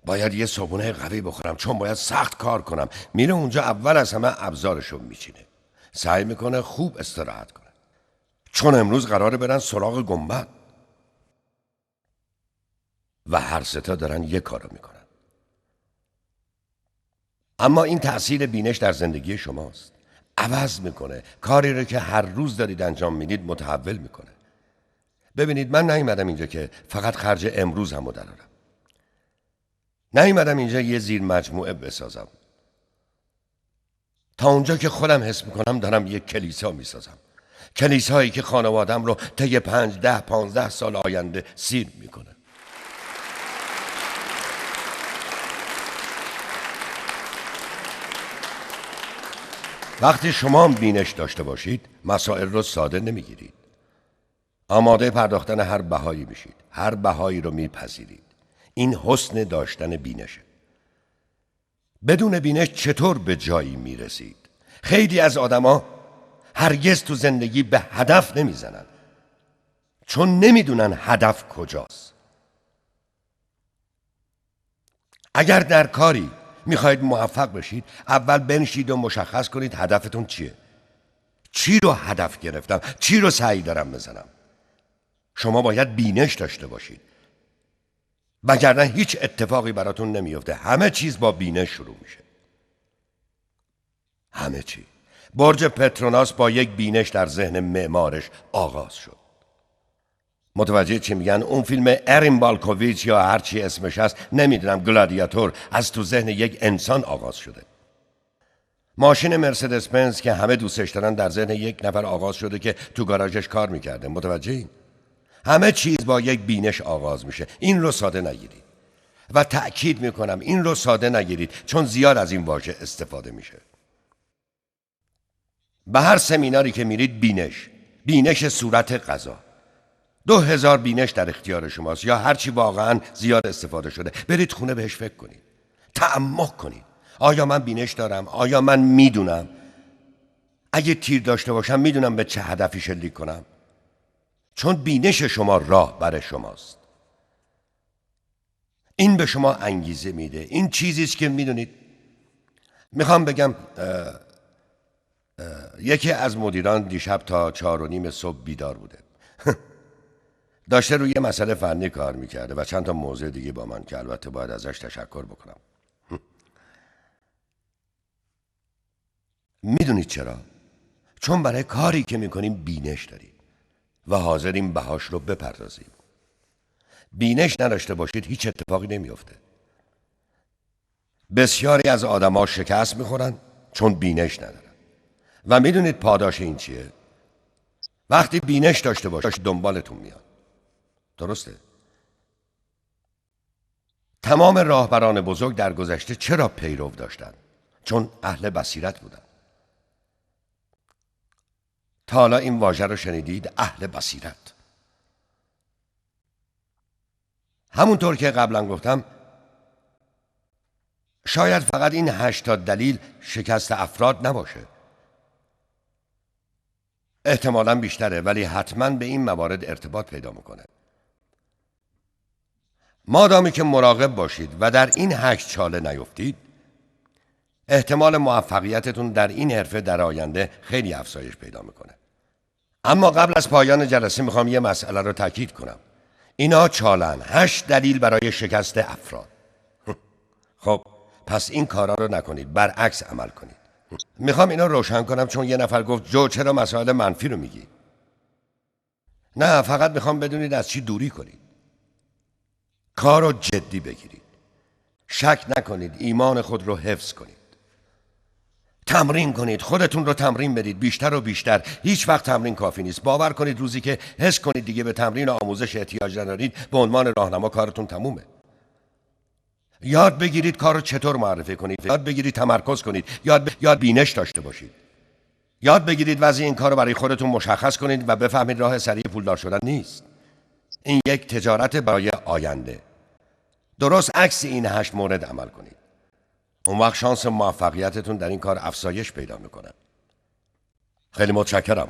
باید یه صبحونه قوی بخورم، چون باید سخت کار کنم. میره اونجا اول از همه ابزارشو میچینه، سعی میکنه خوب استراحت کنه، چون امروز قراره برن سراغ گنبد. و هر ستا دارن یه کارو میکنن. اما این تأثیر بینش در زندگی شماست. عوض میکنه، کاری رو که هر روز دارید انجام میدید متحول میکنه. ببینید، من نیومدم اینجا که فقط خرج امروز همو درارم. نیومدم اینجا یه زیر مجموعه بسازم. تا اونجا که خودم حس میکنم دارم یک کلیسا میسازم. کلیسایی که خانوادم رو طی 5، 10، 15 سال آینده سیر میکنه. وقتی شما بینش داشته باشید، مسائل رو ساده نمیگیرید. آماده پرداختن هر بهایی میشید. هر بهایی رو میپذیرید. این حسن داشتن بینشه. بدون بینش چطور به جایی میرسید؟ خیلی از آدما هرگز تو زندگی به هدف نمیزنن، چون نمیدونن هدف کجاست. اگر در کاری میخواید موفق بشید، اول بنشید و مشخص کنید هدفتون چیه. چی رو هدف گرفتم؟ چی رو سعی دارم بزنم؟ شما باید بینش داشته باشید، وگرنه هیچ اتفاقی براتون نمیفته. همه چیز با بینش شروع میشه. همه چی. برج پتروناس با یک بینش در ذهن معمارش آغاز شد. متوجه چی میگن؟ اون فیلم ارین بالکوویچ یا هر چی اسمش هست، نمیدونم، گلادیاتور، از تو ذهن یک انسان آغاز شده. ماشین مرسدس بنز که همه دوستش دارن در ذهن یک نفر آغاز شده که تو گاراژش کار میکرده. متوجه این؟ همه چیز با یک بینش آغاز میشه. این رو ساده نگیرید. و تأکید میکنم این رو ساده نگیرید، چون زیاد از این واژه استفاده میشه. به هر سمیناری که میرید بینش صورت غذا. 2000 بینش در اختیار شماست، یا هرچی واقعا زیاد استفاده شده. برید خونه بهش فکر کنید، تعمق کنید. آیا من بینش دارم؟ آیا من میدونم اگه تیر داشته باشم میدونم به چه هدفی شلیک کنم؟ چون بینش شما راه بر شماست. این به شما انگیزه میده. این چیزیست که میدونید. میخوام بگم یکی از مدیران دیشب تا 4:30 صبح بیدار بوده. داشته روی مسئله فنی کار میکرده و چند تا موضوع دیگه با من که البته باید ازش تشکر بکنم. میدونید چرا؟ چون برای کاری که میکنیم بینش داریم و حاضریم بهاش رو بپردازیم. بینش نداشته باشید هیچ اتفاقی نمیفته. بسیاری از آدم‌ها شکست میخورن چون بینش ندارن. و میدونید پاداش این چیه؟ وقتی بینش داشته باشید دنبالتون میاد. درسته؟ تمام راهبران بزرگ در گذشته چرا پیرو داشتن؟ چون اهل بصیرت بودن. تا حالا این واژه رو شنیدید؟ اهل بصیرت. همونطور که قبلا گفتم، شاید فقط این 8 دلیل شکست افراد نباشه. احتمالاً بیشتره، ولی حتماً به این موارد ارتباط پیدا میکنه. مادامی که مراقب باشید و در این 8 چاله نیفتید، احتمال موفقیتتون در این حرفه در آینده خیلی افزایش پیدا میکنه. اما قبل از پایان جلسه میخوام یه مسئله رو تاکید کنم. اینا چالن 8 دلیل برای شکست افراد. خب پس این کارا رو نکنید، برعکس عمل کنید. میخوام اینا روشن کنم چون یه نفر گفت جو چرا مسائل منفی رو میگی؟ نه، فقط میخوام بدونید از چی دوری کنید. کار رو جدی بگیرید. شک نکنید، ایمان خود رو حفظ کنید. تمرین کنید، خودتون رو تمرین بدید، بیشتر و بیشتر. هیچ وقت تمرین کافی نیست. باور کنید روزی که حس کنید دیگه به تمرین و آموزش احتیاج ندارید، به عنوان راهنما کارتون تمومه. یاد بگیرید کار رو چطور معرفی کنید، یاد بگیرید تمرکز کنید، یاد بینش داشته باشید. یاد بگیرید وضع این کار رو برای خودتون مشخص کنید و بفهمید راه سریع پولدار شدن نیست. این یک تجارت برای آینده. درست عکس این 8 مورد عمل کنید. اون وقت شانس موفقیتتون در این کار افزایش پیدا میکنه. خیلی متشکرم.